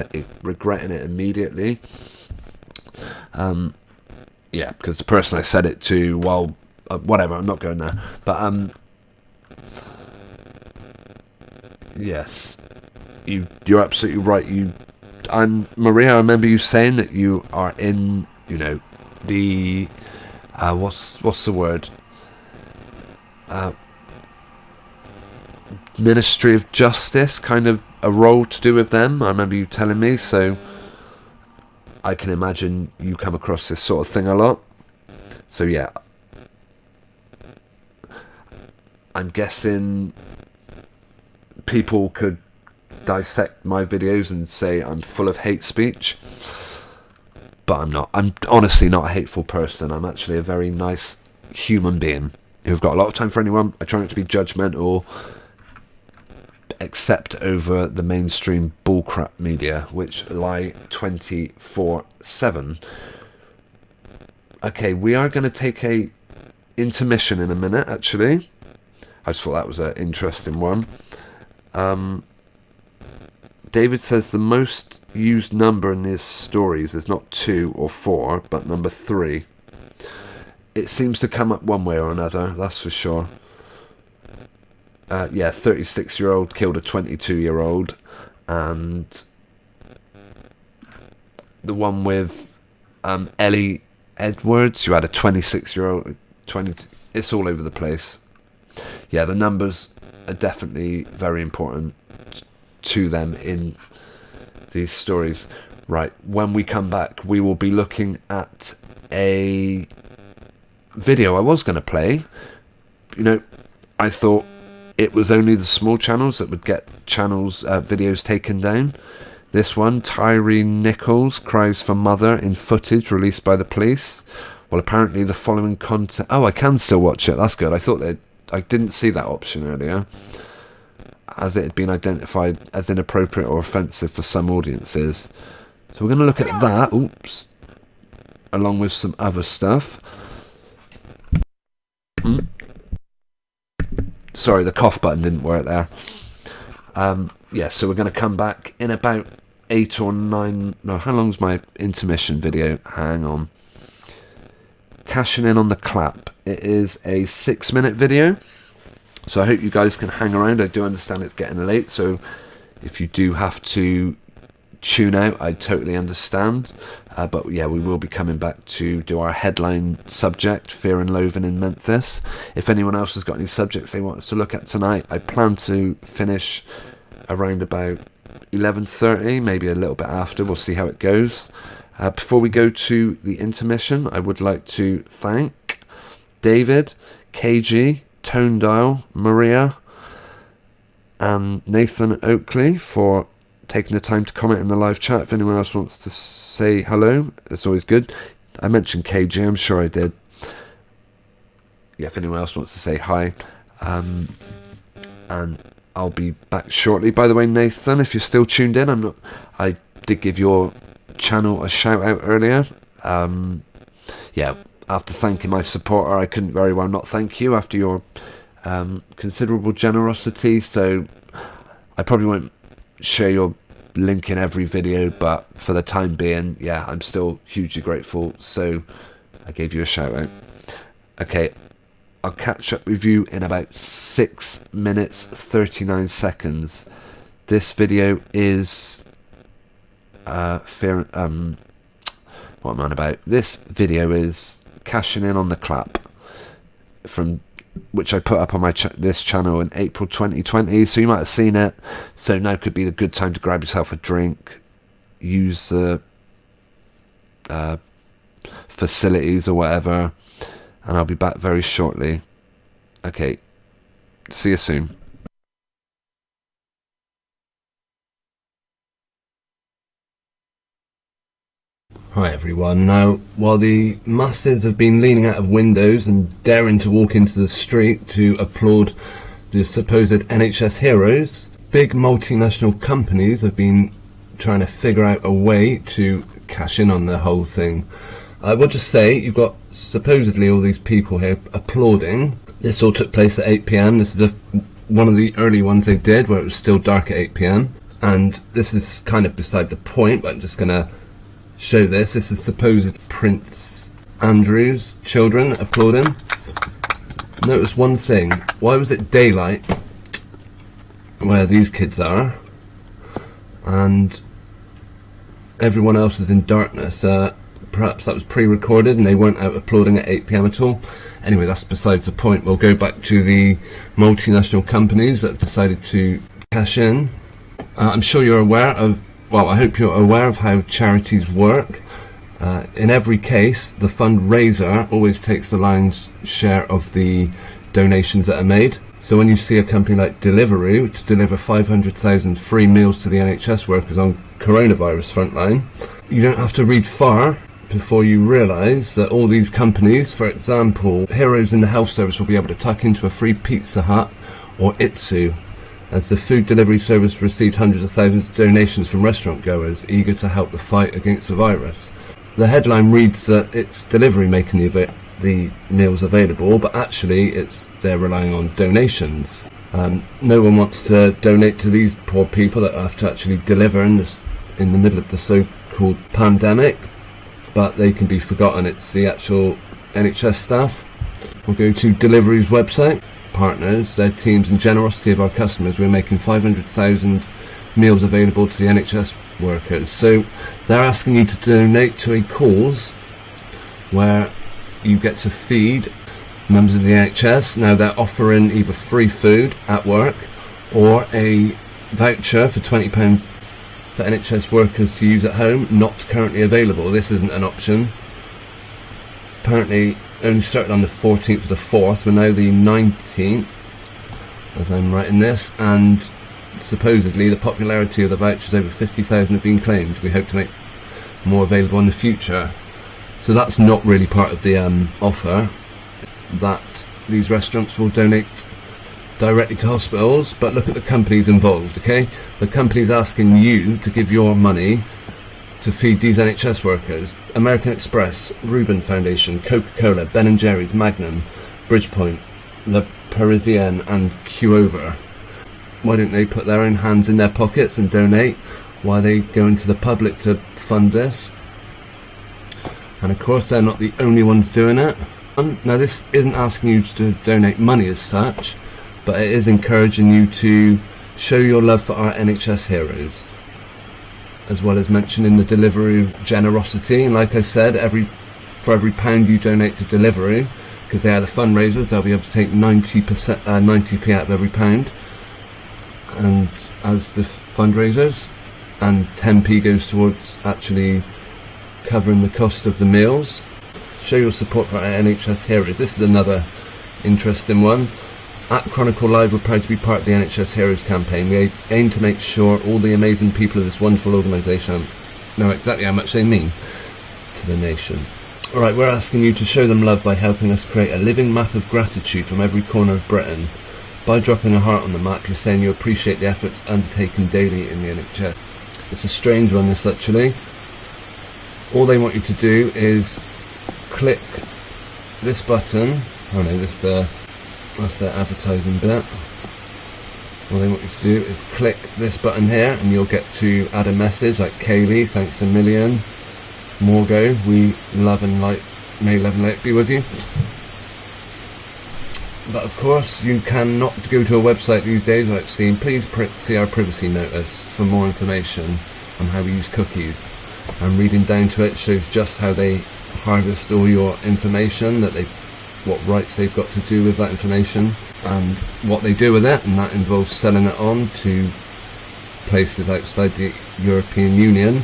regretting it immediately. Yeah, because the person I said it to, well, whatever, I'm not going there. But, yes, you're absolutely right. And Maria, I remember you saying that you are in, you know, the, what's the word? Ministry of Justice, kind of a role to do with them. I remember you telling me, so I can imagine you come across this sort of thing a lot. So yeah, I'm guessing people could dissect my videos and say I'm full of hate speech, but I'm not. I'm honestly not a hateful person. I'm actually a very nice human being who've got a lot of time for anyone. I try not to be judgmental. except over the mainstream bullcrap media, which lie 24/7. Okay, we are going to take a intermission in a minute, actually. I just thought that was an interesting one. David says the most used number in these stories is not 2 or 4, but number 3. It seems to come up one way or another, that's for sure. Yeah, 36-year-old killed a 22-year-old, and the one with Ellie Edwards, who had a 26-year-old. It's all over the place. Yeah, the numbers are definitely very important to them in these stories. Right, when we come back, we will be looking at a video I was going to play. You know, I thought it was only the small channels that would get videos taken down. This one, Tyree Nichols cries for mother in footage released by the police. Well, apparently the following content... Oh, I can still watch it. That's good. I thought I didn't see that option earlier, as it had been identified as inappropriate or offensive for some audiences. So we're going to look at that. Oops. Along with some other stuff. Sorry, the cough button didn't work there. Yeah, so we're going to come back in about 8 or 9... No, how long's my intermission video? Hang on. Cashing in on the clap. It is a 6-minute video. So I hope you guys can hang around. I do understand it's getting late, so if you do have to tune out, I totally understand. But yeah, we will be coming back to do our headline subject, Fear and Loathing in Memphis. If anyone else has got any subjects they want us to look at tonight, I plan to finish around about 11:30, maybe a little bit after. We'll see how it goes. Before we go to the intermission, I would like to thank David, KG, Tone Dial, Maria, and Nathan Oakley for taking the time to comment in the live chat. If anyone else wants to say hello, it's always good. I mentioned KG, I'm sure I did. Yeah, if anyone else wants to say hi. And I'll be back shortly. By the way, Nathan, if you're still tuned in, I did give your channel a shout out earlier. Yeah, after thanking my supporter, I couldn't very well not thank you after your considerable generosity. So I probably won't share your link in every video, but for the time being, yeah, I'm still hugely grateful. So I gave you a shout out. Okay, I'll catch up with you in about 6 minutes 39 seconds. This video is what am I on about? This video is cashing in on the clap, from which I put up on my this channel in April 2020. So you might have seen it. So now could be the good time to grab yourself a drink, use the facilities or whatever, and I'll be back very shortly. Okay, see you soon. Hi everyone. Now, while the masses have been leaning out of windows and daring to walk into the street to applaud the supposed NHS heroes, big multinational companies have been trying to figure out a way to cash in on the whole thing. I will just say, you've got supposedly all these people here applauding. This all took place at 8 PM. This is one of the early ones they did, where it was still dark at 8 PM. And this is kind of beside the point, but I'm just going to show this. This is supposed Prince Andrew's children applauding. Notice one thing. Why was it daylight where these kids are and everyone else is in darkness? Perhaps that was pre-recorded and they weren't out applauding at 8 PM at all. Anyway, that's besides the point. We'll go back to the multinational companies that have decided to cash in. I'm sure you're aware of, well, I hope you're aware of how charities work. In every case, the fundraiser always takes the lion's share of the donations that are made. So when you see a company like Deliveroo to deliver 500,000 free meals to the NHS workers on coronavirus frontline, you don't have to read far before you realise that all these companies, for example, heroes in the health service will be able to tuck into a free Pizza Hut or Itsu as the food delivery service received hundreds of thousands of donations from restaurant goers eager to help the fight against the virus. The headline reads that it's delivery making the meals available, but actually they're relying on donations. No one wants to donate to these poor people that have to actually deliver in the middle of the so-called pandemic, but they can be forgotten. It's the actual NHS staff. We'll go to Delivery's website. Partners, their teams and generosity of our customers, we're making 500,000 meals available to the NHS workers. So they're asking you to donate to a cause where you get to feed members of the NHS. Now they're offering either free food at work or a voucher for £20 for NHS workers to use at home, not currently available. This isn't an option. Apparently only started on the 14th of the 4th, we're now the 19th as I'm writing this, and supposedly the popularity of the vouchers, over 50,000 have been claimed. We hope to make more available in the future. So that's not really part of the offer, that these restaurants will donate directly to hospitals, but look at the companies involved, okay? The company's asking you to give your money to feed these NHS workers. American Express, Reuben Foundation, Coca-Cola, Ben & Jerry's, Magnum, Bridgepoint, Le Parisien and Q-Over. Why don't they put their own hands in their pockets and donate? Why are they going to the public to fund this? And of course they're not the only ones doing it. Now this isn't asking you to donate money as such, but it is encouraging you to show your love for our NHS heroes, as well as mentioning the Delivery generosity. And like I said, for every £1 you donate to Delivery, because they are the fundraisers, they'll be able to take 90p out of every £1, and as the fundraisers, and 10p goes towards actually covering the cost of the meals. Show your support for our NHS heroes. This is another interesting one. At Chronicle Live, we're proud to be part of the NHS Heroes campaign. We aim to make sure all the amazing people of this wonderful organisation know exactly how much they mean to the nation. Alright, we're asking you to show them love by helping us create a living map of gratitude from every corner of Britain. By dropping a heart on the map, you're saying you appreciate the efforts undertaken daily in the NHS. It's a strange one, this actually. All they want you to do is click this button. Oh no, that's their advertising bit. All they want you to do is click this button here and you'll get to add a message like Kaylee, thanks a million. Morgo, we love and light, may love and light be with you. But of course you cannot go to a website these days without seeing, please see our privacy notice for more information on how we use cookies. And reading down to it shows just how they harvest all your information, what rights they've got to do with that information and what they do with it, and that involves selling it on to places outside the European Union,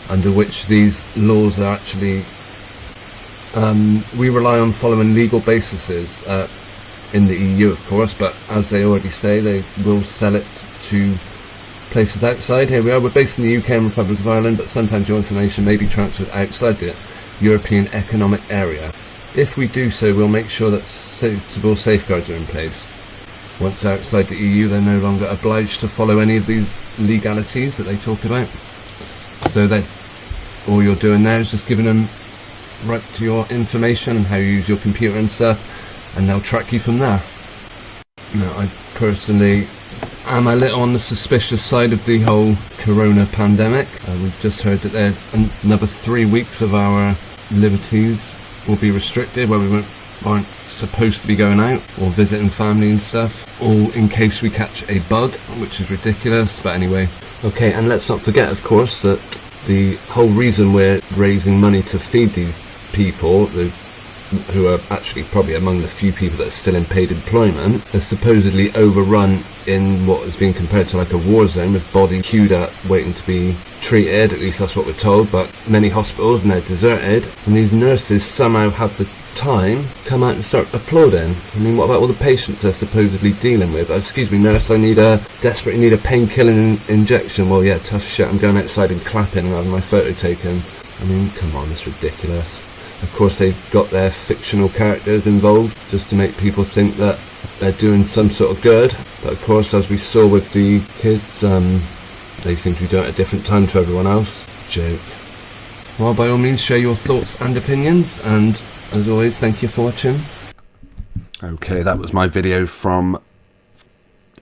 under which these laws are actually we rely on following legal bases in the EU, of course, but as they already say, they will sell it to places outside. Here we are, we're based in the UK and Republic of Ireland, but sometimes your information may be transferred outside the European Economic Area. If we do so, we'll make sure that suitable safeguards are in place. Once they're outside the EU, they're no longer obliged to follow any of these legalities that they talk about. So that all you're doing there is just giving them right to your information and how you use your computer and stuff, and they'll track you from there. Now, I personally am a little on the suspicious side of the whole corona pandemic. We've just heard that another 3 weeks of our liberties will be restricted, where we aren't supposed to be going out or visiting family and stuff, all in case we catch a bug, which is ridiculous. But anyway, okay, and let's not forget, of course, that the whole reason we're raising money to feed these people, who are actually probably among the few people that are still in paid employment, are supposedly overrun in what is being compared to like a war zone, with bodies queued up waiting to be treated. At least that's what we're told, but many hospitals are now deserted, and these nurses somehow have the time come out and start applauding. I mean, what about all the patients they're supposedly dealing with? Excuse me, nurse, I desperately need a painkilling injection. Well, yeah, tough shit, I'm going outside and clapping and having my photo taken. I mean, come on, it's ridiculous. Of course, they've got their fictional characters involved just to make people think that they're doing some sort of good, but of course, as we saw with the kids, they seem to be doing it at a different time to everyone else. Joke. Well, by all means, share your thoughts and opinions, and as always, thank you for watching. Okay, that was my video from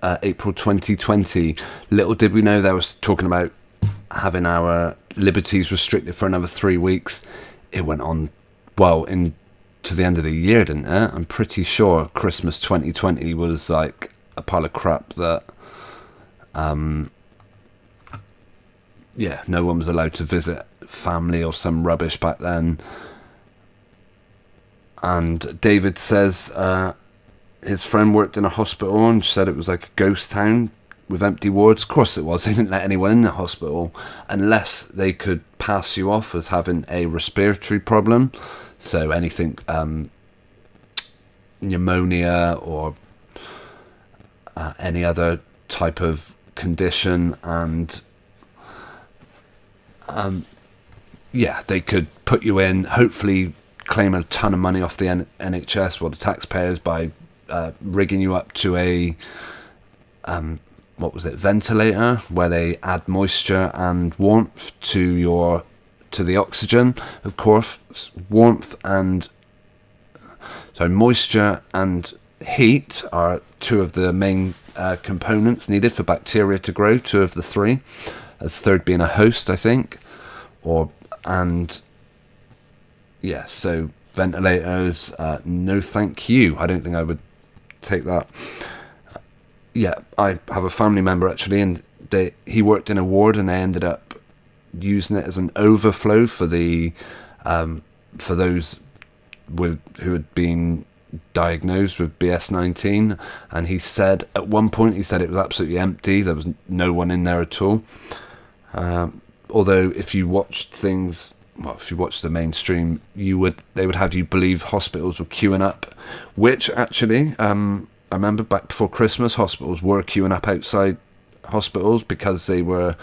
April 2020. Little did we know they was talking about having our liberties restricted for another 3 weeks. It went on, well, to the end of the year, didn't it? I'm pretty sure Christmas 2020 was like a pile of crap that yeah, no one was allowed to visit family or some rubbish back then. And David says his friend worked in a hospital and said it was like a ghost town with empty wards. Of course it was. They didn't let anyone in the hospital unless they could pass you off as having a respiratory problem. So anything, pneumonia or any other type of condition, and yeah, they could put you in, hopefully claim a ton of money off the NHS or the taxpayers by rigging you up to a ventilator, where they add moisture and warmth to the oxygen. Of course, moisture and heat are two of the main components needed for bacteria to grow, 2 of the 3. A third being a host, I think. So ventilators, no thank you. I don't think I would take that. Yeah, I have a family member actually, and he worked in a ward, and they ended up using it as an overflow for the for those who had been diagnosed with BS19. And he said at one point, it was absolutely empty. There was no one in there at all. Although if you watched the mainstream, they would have you believe hospitals were queuing up, which actually, I remember back before Christmas, hospitals were queuing up outside hospitals because they were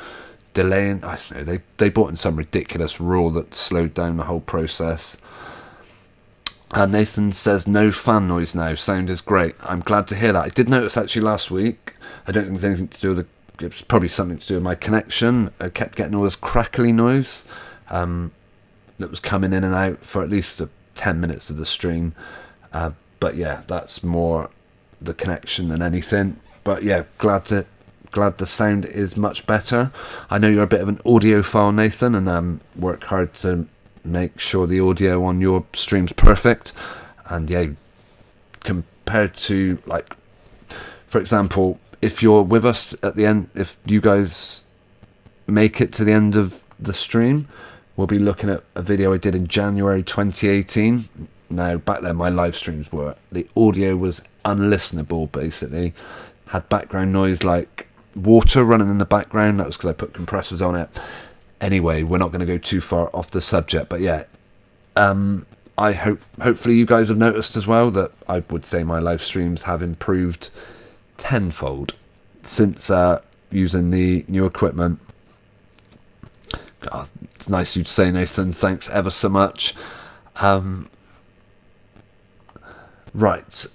delaying. I don't know, they brought in some ridiculous rule that slowed down the whole process. Nathan says, no fan noise now, sound is great. I'm glad to hear that. I did notice actually last week, I don't think there's anything to do with it was probably something to do with my connection. I kept getting all this crackly noise that was coming in and out for at least 10 minutes of the stream. But yeah, that's more the connection than anything. But yeah, glad the sound is much better. I know you're a bit of an audiophile, Nathan, and work hard to make sure the audio on your stream's perfect. And yeah, compared to, like, for example, if you're with us at the end, if you guys make it to the end of the stream, we'll be looking at a video I did in January 2018. Now, back then my live streams the audio was unlistenable, basically. Had background noise like water running in the background. That was because I put compressors on it. Anyway, we're not going to go too far off the subject, but yeah, hopefully you guys have noticed as well that I would say my live streams have improved tenfold since using the new equipment. Oh, it's nice you'd say, Nathan. Thanks ever so much. Right,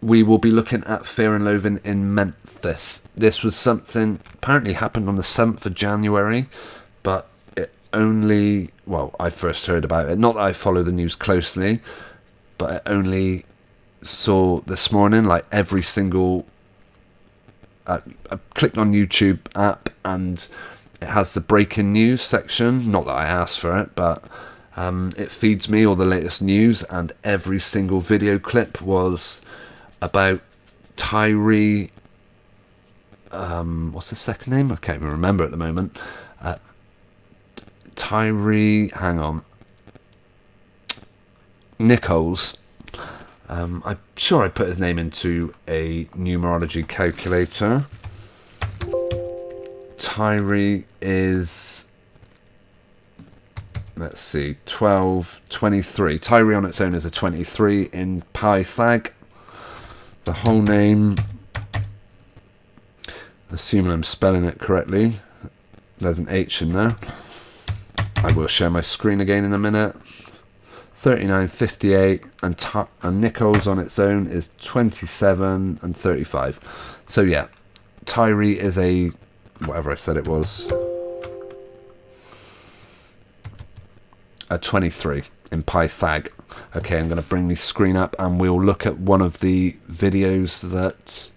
we will be looking at Fear and Loathing in Memphis. This was something apparently happened on the 7th of January, but it only, well, I first heard about it, not that I follow the news closely, but I only saw this morning, like every single, I clicked on YouTube app and it has the breaking news section. Not that I asked for it, but it feeds me all the latest news, and every single video clip was about Tyree. What's his second name? I can't even remember at the moment. Tyree, hang on. Nichols. I'm sure I put his name into a numerology calculator. Tyree is, let's see, 12, 23. Tyree on its own is a 23 in Pythag. The whole name, assuming I'm spelling it correctly, there's an H in there. I will share my screen again in a minute. 39.58, and Nichols on its own is 27 and 35. So yeah, Tyree is a, whatever I said it was, a 23 in Pythag. Okay, I'm going to bring the screen up and we'll look at one of the videos that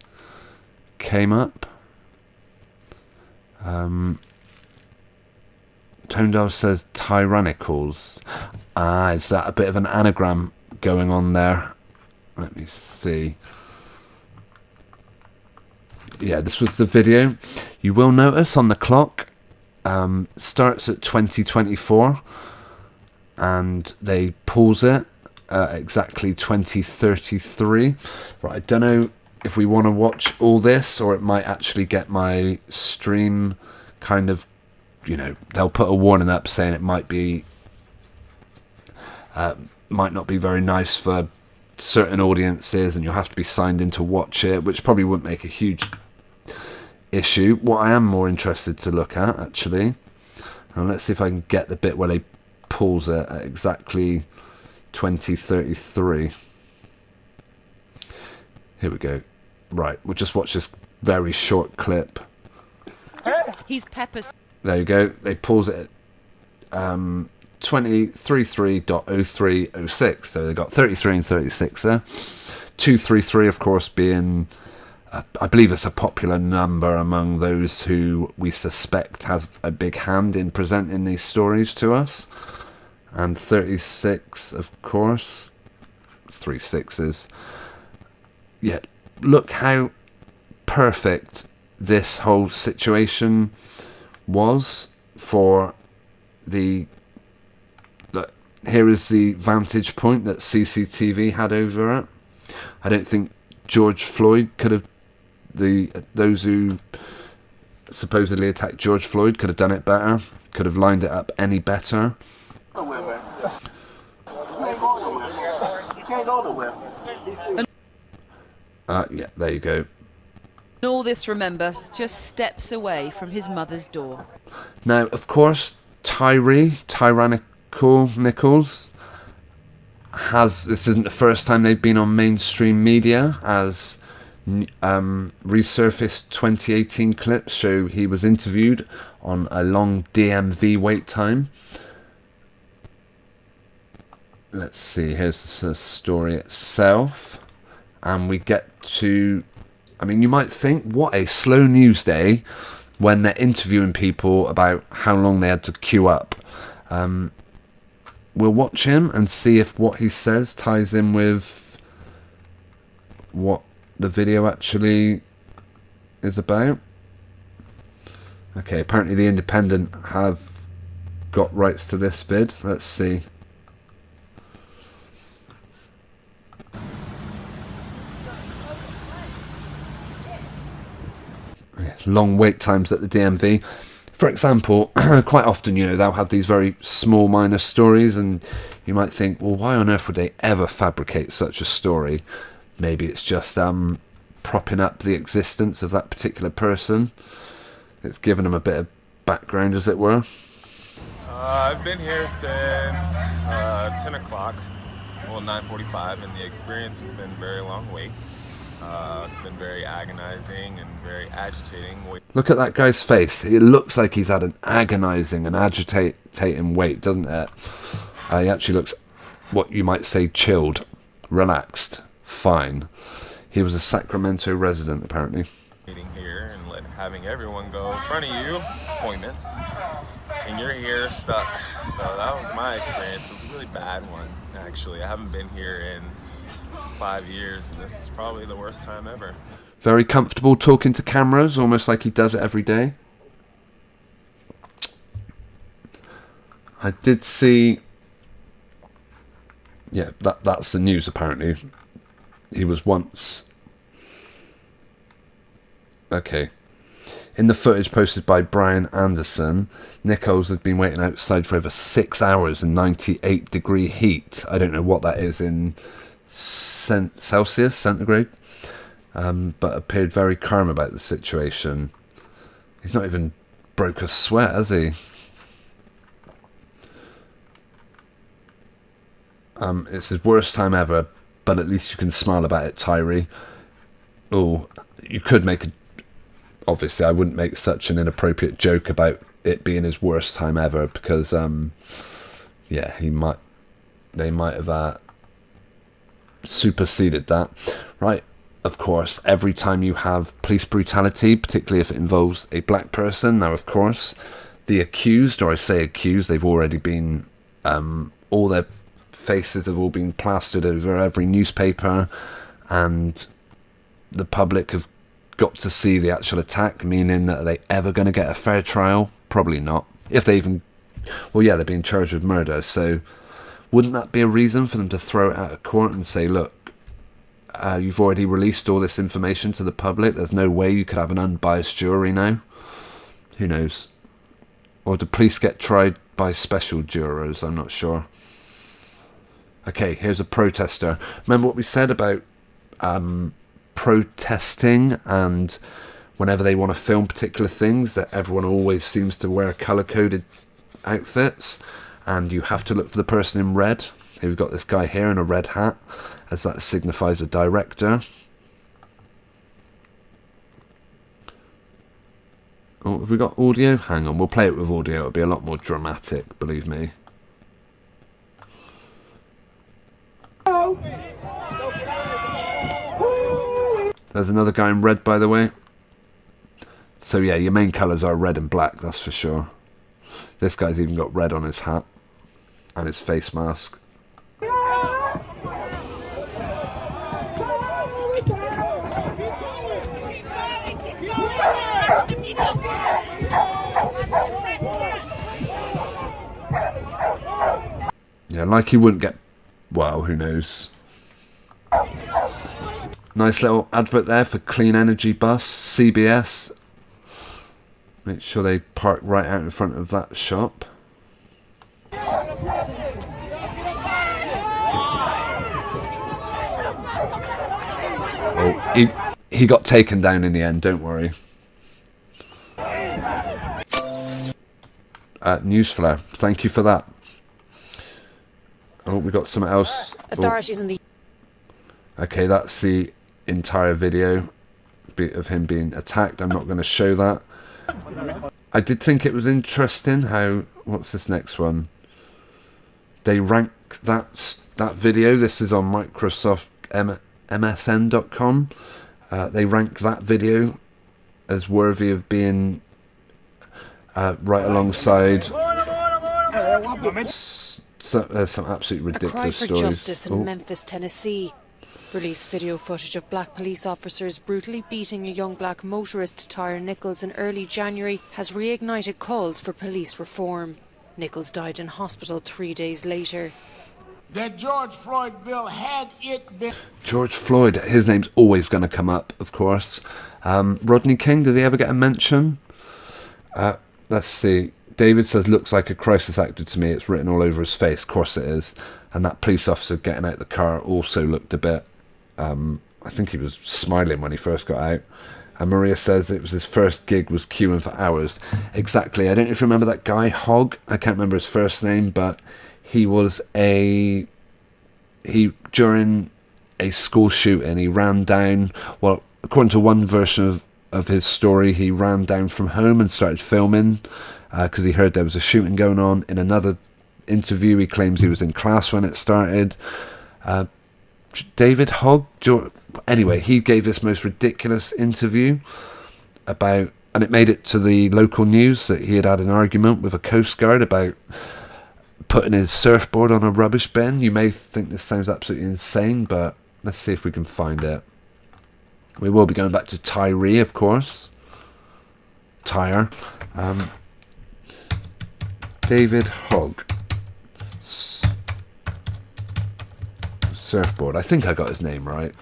came up. Tondale says tyrannicals. Is that a bit of an anagram going on there? Let me see. Yeah, this was the video. You will notice on the clock, starts at 2024 and they pause it at exactly 2033. Right, I don't know if we want to watch all this, or it might actually get my stream kind of, you know, they'll put a warning up saying it might not be very nice for certain audiences and you'll have to be signed in to watch it, which probably wouldn't make a huge issue. What I am more interested to look at, actually, and let's see if I can get the bit where they pause it at exactly 2033. Here we go. Right, we'll just watch this very short clip. He's peppers. There you go. They pause it at 2033.0306. So they got 33 and 36 there. 233, of course, being, I believe it's a popular number among those who we suspect has a big hand in presenting these stories to us. And 36, of course, 3 6s. Yeah, look how perfect this whole situation was for the... Look, here is the vantage point that CCTV had over it. I don't think George Floyd could have... Those who supposedly attacked George Floyd could have done it better, could have lined it up any better. You can't go nowhere. Yeah, there you go. And all this, remember, just steps away from his mother's door. Now, of course, Tyrannical Nichols this isn't the first time they've been on mainstream media, as resurfaced 2018 clips show he was interviewed on a long DMV wait time. Let's see, here's the story itself. And we get to, I mean, you might think, what a slow news day when they're interviewing people about how long they had to queue up. We'll watch him and see if what he says ties in with what the video actually is about. Okay, apparently the Independent have got rights to this vid. Let's see. Long wait times at the DMV. For example, quite often, you know, they'll have these very small, minor stories, and you might think, well, why on earth would they ever fabricate such a story? Maybe it's just propping up the existence of that particular person. It's given them a bit of background, as it were. I've been here since 10 o'clock, well, 9:45, and the experience has been a very long wait. It's been very agonizing and very agitating. Look at that guy's face. It looks like he's had an agonizing and agitating wait, doesn't it? He actually looks, what you might say, chilled, relaxed, fine. He was a Sacramento resident, apparently. Meeting here and having everyone go in front of you, appointments, and you're here stuck. So that was my experience. It was a really bad one, actually. I haven't been here in 5 years, and this is probably the worst time ever. Very comfortable talking to cameras, almost like he does it every day. I did see... Yeah, that's the news, apparently. He was once... Okay. In the footage posted by Brian Anderson, Nichols had been waiting outside for over 6 hours in 98-degree heat. I don't know what that is in Celsius, centigrade, but appeared very calm about the situation. He's not even broke a sweat, has he? It's his worst time ever, but at least you can smile about it, Tyree. Oh, you could make a... Obviously, I wouldn't make such an inappropriate joke about it being his worst time ever, because, yeah, they might have superseded that. Right, of course, every time you have police brutality, particularly if it involves a black person, now, of course, the accused, or I say accused, they've already been... all their faces have all been plastered over every newspaper, and the public have got to see the actual attack, meaning that are they ever going to get a fair trial? Probably not. If they even... Well, yeah, they're being charged with murder, so wouldn't that be a reason for them to throw it out of court and say, look, you've already released all this information to the public, there's no way you could have an unbiased jury now? Who knows? Or do police get tried by special jurors? I'm not sure. Okay, here's a protester. Remember what we said about protesting, and whenever they want to film particular things, that everyone always seems to wear colour-coded outfits, and you have to look for the person in red. Here we've got this guy here in a red hat, as that signifies a director. Oh, have we got audio? Hang on, we'll play it with audio. It'll be a lot more dramatic, believe me. There's another guy in red, by the way. So yeah, your main colours are red and black, that's for sure. This guy's even got red on his hat and his face mask. Yeah, like he wouldn't get... Well, who knows. Nice little advert there for Clean Energy Bus, CBS. Make sure they park right out in front of that shop. Oh, he got taken down in the end, don't worry. Newsflare, thank you for that. Oh, we got something else. Authorities in the... Okay, that's the entire video of him being attacked. I'm not going to show that. I did think it was interesting how... What's this next one? They rank that video. This is on Microsoft MSN.com. They rank that video as worthy of being right alongside some absolutely ridiculous stories. A cry for stories. justice in Memphis, Tennessee. Released video footage of black police officers brutally beating a young black motorist, Tyre Nichols, in early January has reignited calls for police reform. Nichols died in hospital 3 days later. That George Floyd bill, had it been... George Floyd, his name's always going to come up, of course. Rodney King, did he ever get a mention? Let's see. David says, looks like a crisis actor to me. It's written all over his face. Of course it is. And that police officer getting out the car also looked a bit... I think he was smiling when he first got out. And Maria says it was his first gig, was queuing for hours. Exactly. I don't know if you remember that guy, Hogg. I can't remember his first name, but he was during a school shooting, he ran down, well, according to one version of his story, he ran down from home and started filming because he heard there was a shooting going on. In another interview, he claims he was in class when it started. David Hogg, anyway, he gave this most ridiculous interview about, and it made it to the local news, that he had an argument with a Coast Guard about putting his surfboard on a rubbish bin. You may think this sounds absolutely insane, but let's see if we can find it. We will be going back to Tyree, of course. Tyre. David Hogg. Surfboard. I think I got his name right.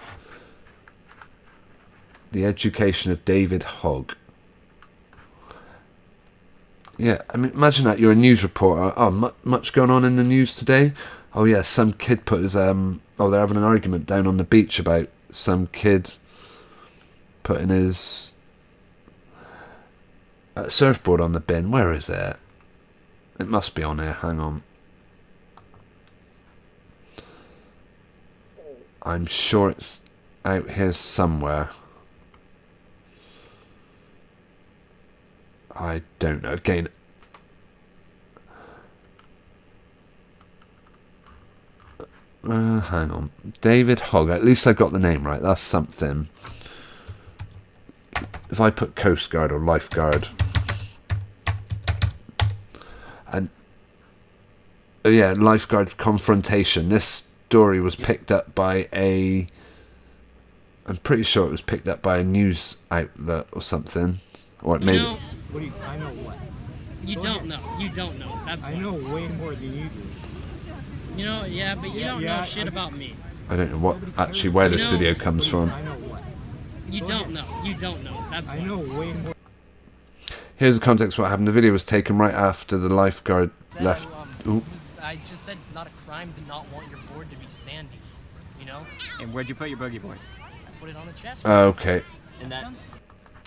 The Education of David Hogg. Yeah, I mean, imagine that. You're a news reporter. Oh, much going on in the news today? Oh yeah, some kid put his... they're having an argument down on the beach about some kid putting his surfboard on the bin. Where is it? It must be on here. Hang on. I'm sure it's out here somewhere. I don't know. Again, hang on. David Hogg. At least I got the name right. That's something. If I put Coast Guard or Lifeguard. And yeah, Lifeguard confrontation. This story was picked up by a... I'm pretty sure it was picked up by a news outlet or something. Or it made it... What do you, I know what? You don't know. You don't know. That's I know way more than you do. You know, yeah, but you don't know shit about me. I don't know what actually where this video comes from. I know what? You don't know. You don't know. That's I know way more. Here's the context of what happened. The video was taken right after the lifeguard left. I just said it's not a crime to not want your board to be sandy. You know? And where'd you put your boogie board? I put it on the chest. Okay. And that.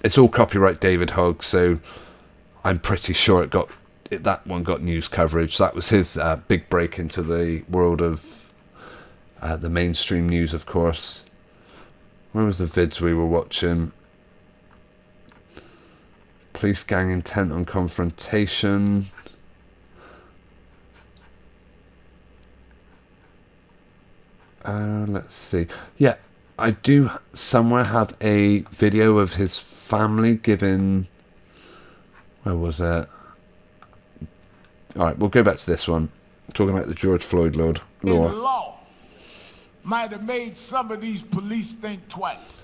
It's all copyright David Hogg, so I'm pretty sure that one got news coverage. That was his big break into the world of the mainstream news, of course. Where was the vids we were watching? Police gang intent on confrontation. Let's see. Yeah, I do somewhere have a video of his family giving... Where was it? Alright, we'll go back to this one. Talking about the George Floyd law. Law might have made some of these police think twice.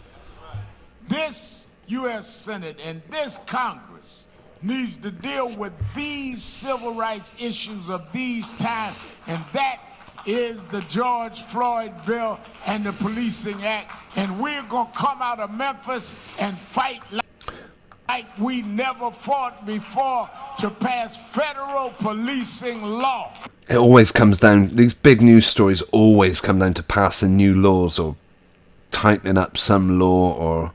This U.S. Senate and this Congress needs to deal with these civil rights issues of these times, and that is the George Floyd bill and the Policing Act, and we're going to come out of Memphis and fight like we never fought before to pass federal policing law. It always comes down, these big news stories always come down to passing new laws or tightening up some law or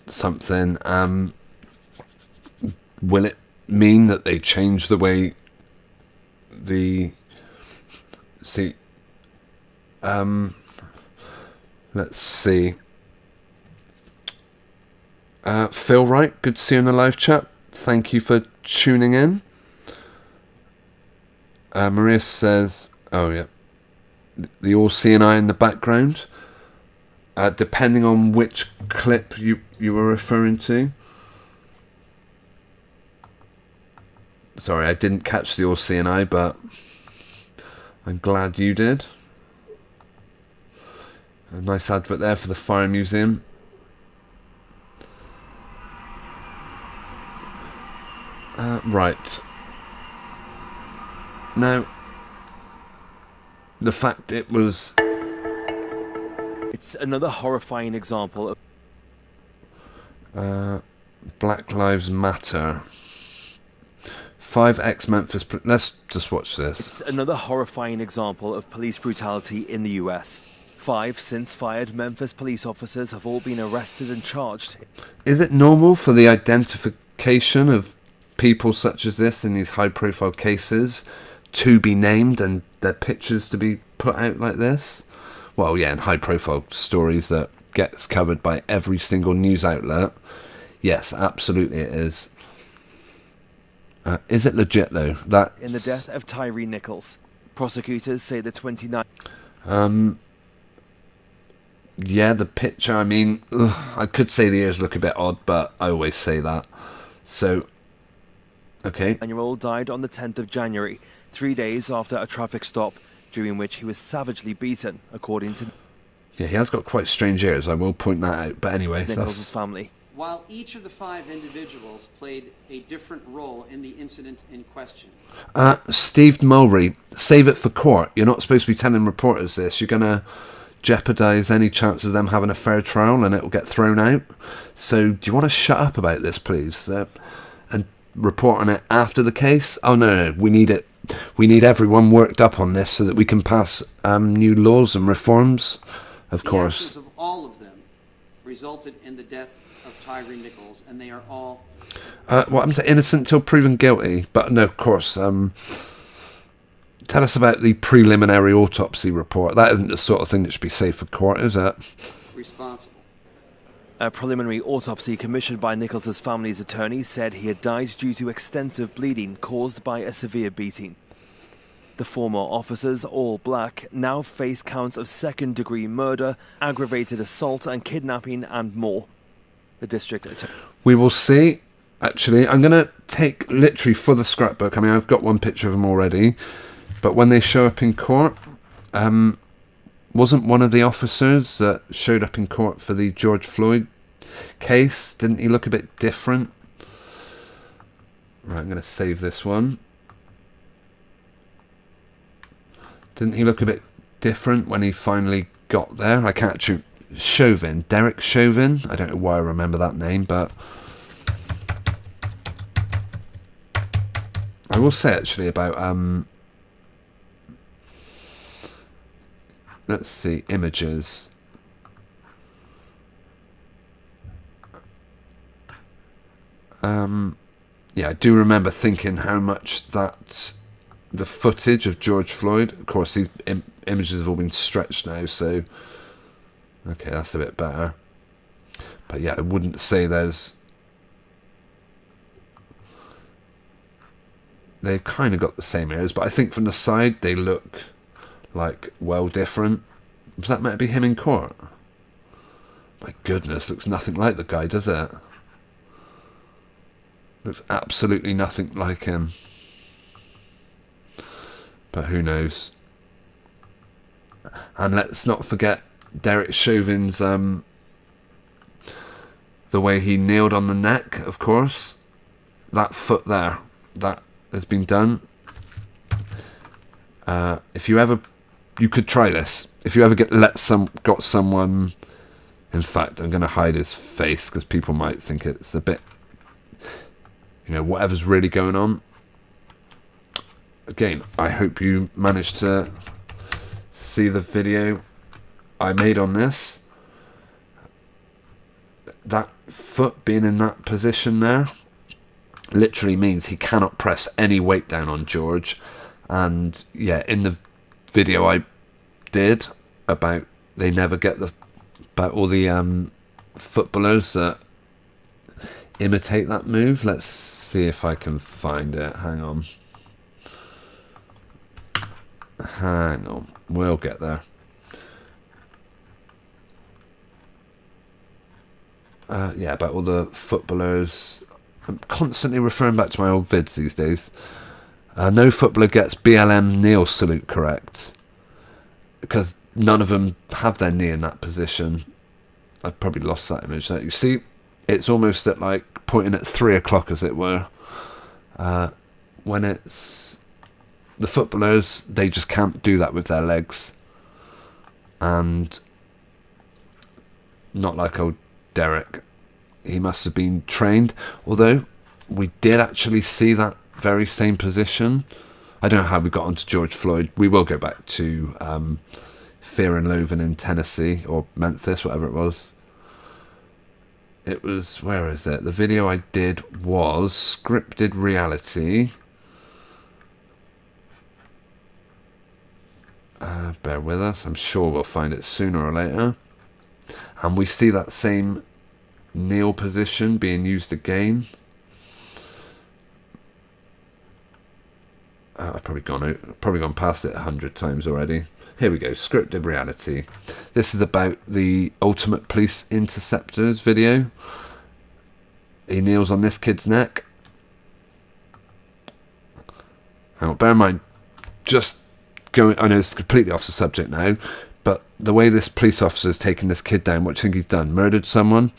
something. Will it mean that they change the way let's see. Phil Wright, good to see you in the live chat. Thank you for tuning in. Maria says, oh yeah, the all seeing eye in the background. Depending on which clip you were referring to. Sorry, I didn't catch the all seeing eye, but I'm glad you did. A nice advert there for the Fire Museum. Right. Now, the fact it was... It's another horrifying example of... Black Lives Matter. 5 ex-Memphis... Let's just watch this. It's another horrifying example of police brutality in the US. 5 since-fired Memphis police officers have all been arrested and charged. Is it normal for the identification of people such as this in these high-profile cases to be named and their pictures to be put out like this? Well, yeah, in high-profile stories that gets covered by every single news outlet. Yes, absolutely it is. Is it legit, though? In the death of Tyree Nichols, prosecutors say the 29... Yeah, the picture, I mean, I could say the ears look a bit odd, but I always say that. So, okay. 9-year-old died on the 10th of January, 3 days after a traffic stop, during which he was savagely beaten, according to... Yeah, he has got quite strange ears, I will point that out, but anyway, Nichols' family. While each of the 5 individuals played a different role in the incident in question. Steve Mulry, save it for court. You're not supposed to be telling reporters this. You're going to jeopardise any chance of them having a fair trial and it will get thrown out. So do you want to shut up about this, please? And report on it after the case? Oh, no, we need it. We need everyone worked up on this so that we can pass new laws and reforms, of course. The actions of all of them resulted in the death of Tyree Nichols, and they are all... What happened to innocent till proven guilty? But no, of course. Tell us about the preliminary autopsy report. That isn't the sort of thing that should be safe for court, is it? Responsible. A preliminary autopsy commissioned by Nichols' family's attorney said he had died due to extensive bleeding caused by a severe beating. The former officers, all black, now face counts of second-degree murder, aggravated assault and kidnapping and more. The district attorney... We will see. Actually, I'm going to take literally for the scrapbook. I mean, I've got one picture of them already. But when they show up in court, wasn't one of the officers that showed up in court for the George Floyd case, didn't he look a bit different? Right, I'm going to save this one. Didn't he look a bit different when he finally got there? I can't actually... Chauvin, Derek Chauvin. I don't know why I remember that name, but... I will say actually about... let's see, images. Yeah, I do remember thinking how much that the footage of George Floyd, of course these images have all been stretched now, so okay, that's a bit better. But yeah, I wouldn't say they've kind of got the same areas, but I think from the side they look like well different. Was that meant to be him in court? My goodness, looks nothing like the guy, does it? Looks absolutely nothing like him. But who knows? And let's not forget Derek Chauvin's the way he kneeled on the neck, of course. That foot there, that has been done. If you ever, you could try this. If you ever got someone, in fact, I'm going to hide his face because people might think it's a bit, you know, whatever's really going on. Again, I hope you managed to see the video I made on this. That foot being in that position there literally means he cannot press any weight down on George. And yeah, in the video I did about they never get about all the footballers that imitate that move. Let's see if I can find it. Hang on, we'll get there. Yeah, about all the footballers. I'm constantly referring back to my old vids these days. No footballer gets BLM kneel salute correct because none of them have their knee in that position. I've probably lost that image there. You see, it's almost at like pointing at 3 o'clock, as it were. When it's the footballers, they just can't do that with their legs. And not like old Derek. He must have been trained, although we did actually see that very same position. I don't know how we got onto George Floyd. We will go back to Fear and Loathing in Tennessee or Memphis, whatever it was. It was, where is it? The video I did was Scripted Reality. Bear with us. I'm sure we'll find it sooner or later. And we see that same kneel position being used again. I've probably gone past it 100 times already. Here we go, Scripted Reality. This is about the Ultimate Police Interceptors video. He kneels on this kid's neck. Hang on, bear in mind, just going, I know it's completely off the subject now, but the way this police officer has taken this kid down, what do you think he's done? Murdered someone?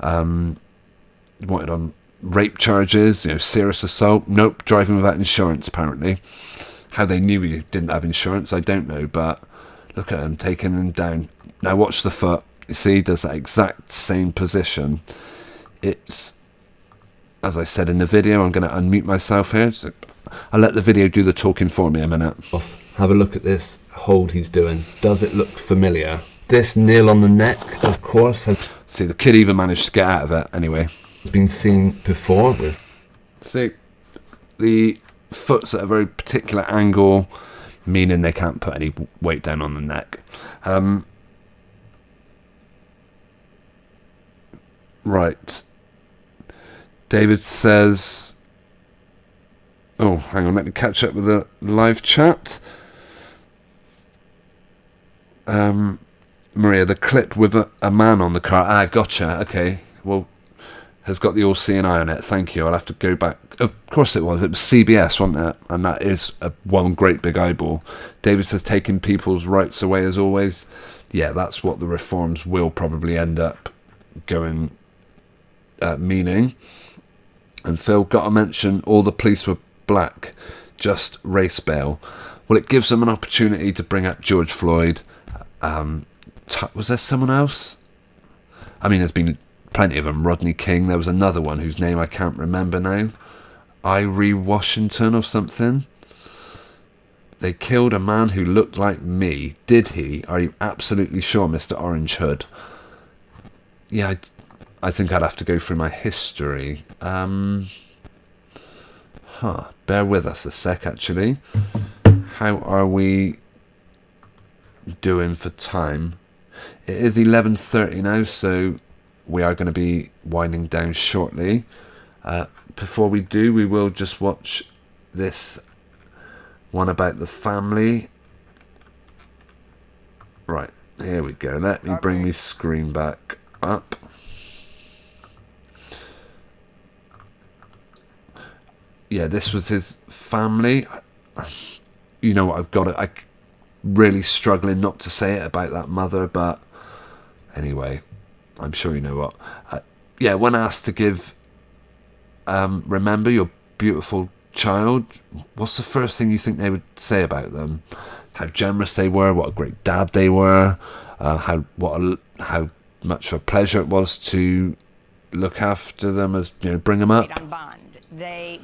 Wanted on rape charges, serious assault. Nope, driving without insurance, apparently. How they knew he didn't have insurance, I don't know, but look at him taking him down. Now watch the foot. You see, he does that exact same position. It's, as I said in the video, I'm going to unmute myself here. So I'll let the video do the talking for me a minute. Have a look at this hold he's doing. Does it look familiar? This kneel on the neck, of course. See, the kid even managed to get out of it anyway. It's been seen before with... See, the foot's at a very particular angle. meaning they can't put any weight down on the neck. Right. David says... Oh, hang on, let me catch up with the live chat. Maria, the clip with a man on the car. Ah, gotcha. Okay. Well, has got the all-seeing eye on it. Thank you. I'll have to go back. Of course it was. It was CBS, wasn't it? And that is one great big eyeball. David says taking people's rights away as always. Yeah, that's what the reforms will probably end up going meaning. And Phil, got to mention all the police were black, just race bail. Well, it gives them an opportunity to bring up George Floyd. Was there someone else? I mean, there's been plenty of them. Rodney King. There was another one whose name I can't remember now. Irie Washington or something. They killed a man who looked like me. Did he? Are you absolutely sure, Mr. Orange Hood? Yeah, I think I'd have to go through my history. Bear with us a sec, actually. How are we doing for time? It is 11:30 now, so we are going to be winding down shortly. Before we do, we will just watch this one about the family. Right, here we go. Let me bring my screen back up. Yeah, this was his family. You know what, I've got it. I'm really struggling not to say it about that mother, but anyway, I'm sure you know what. Yeah, when asked to give, remember your beautiful child, what's the first thing you think they would say about them? How generous they were, what a great dad they were, how much of a pleasure it was to look after them, as bring them up. On bond. I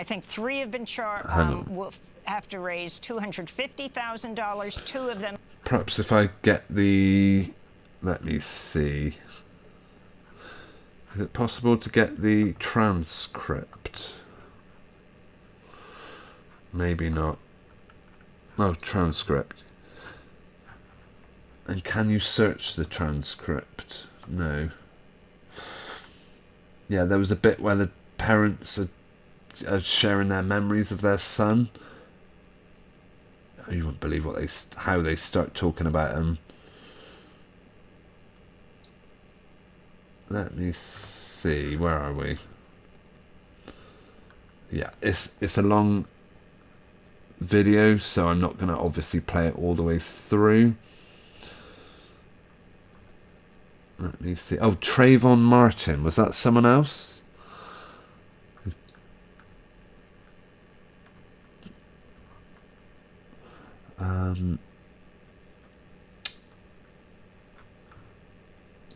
think 3 have been charged. Will have to raise $250,000. 2 of them. Perhaps if I get the, let me see. Is it possible to get the transcript? Maybe not. Oh, transcript. And can you search the transcript? No. Yeah, there was a bit where the parents are sharing their memories of their son. You wouldn't believe how they start talking about him. Let me see. Where are we? Yeah, it's a long video, so I'm not going to obviously play it all the way through. Let me see. Oh, Trayvon Martin. Was that someone else?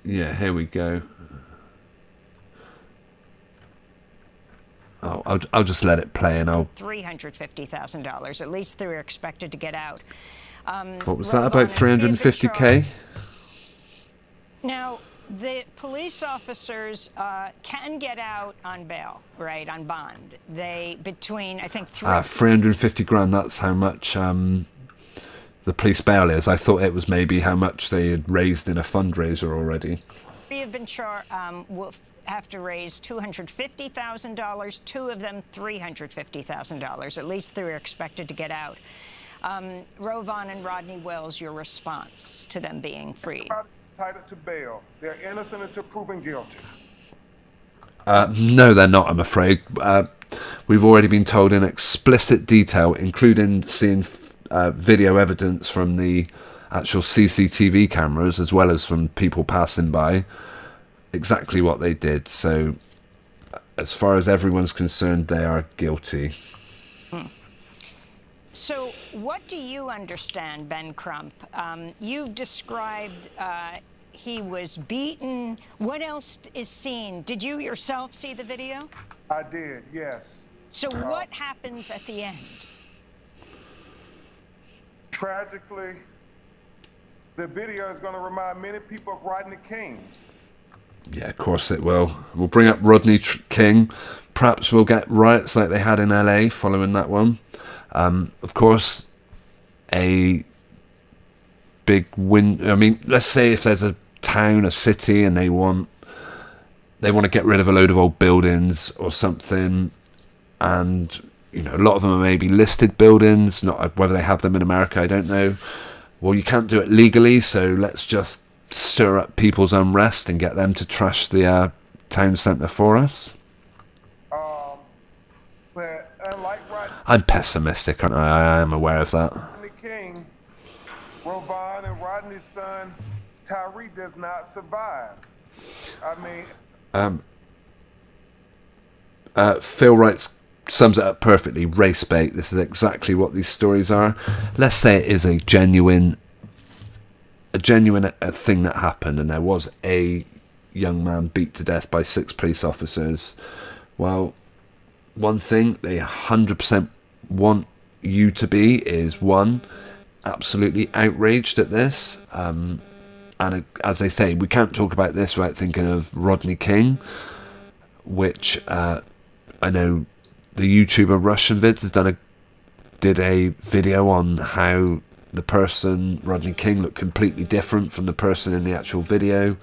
Yeah, here we go. Oh, I'll just let it play, and I'll. $350,000. At least 3 are expected to get out. What was that, about 350K? Now, the police officers can get out on bail, right, on bond. I think 350 grand. That's how much the police bail is. I thought it was maybe how much they had raised in a fundraiser already. 3 have been charged. Will have to raise $250,000. 2 of them $350,000. At least 3 are expected to get out. Rovon and Rodney Wells, your response to them being freed? Entitled to bail. They're innocent until proven guilty. No, they're not, I'm afraid. We've already been told in explicit detail, including seeing video evidence from the actual CCTV cameras, as well as from people passing by, exactly what they did. So, as far as everyone's concerned, they are guilty. So, what do you understand, Ben Crump? You've described he was beaten. What else is seen? Did you yourself see the video? I did, yes. So what happens at the end? Tragically, the video is going to remind many people of Rodney King. Yeah, of course it will. We'll bring up Rodney King. Perhaps we'll get riots like they had in LA following that one. Of course, a big win. I mean, let's say if there's a town, a city, and they want to get rid of a load of old buildings or something, and you know, a lot of them are maybe listed buildings, not whether they have them in America, I don't know. Well, you can't do it legally, so let's just stir up people's unrest and get them to trash the town centre for us. But unlike I'm pessimistic, aren't I? I am aware of that. Rodney King, Rovon and Rodney's son, Tyree, does not survive. I mean... Phil writes, sums it up perfectly. Race bait. This is exactly what these stories are. Let's say it is a genuine thing that happened, and there was a young man beat to death by 6 police officers. Well, one thing they 100% want you to be is, one, absolutely outraged at this, and as they say, we can't talk about this without thinking of Rodney King, which I know the YouTuber Russian Vids did a video on how the person, Rodney King, looked completely different from the person in the actual video.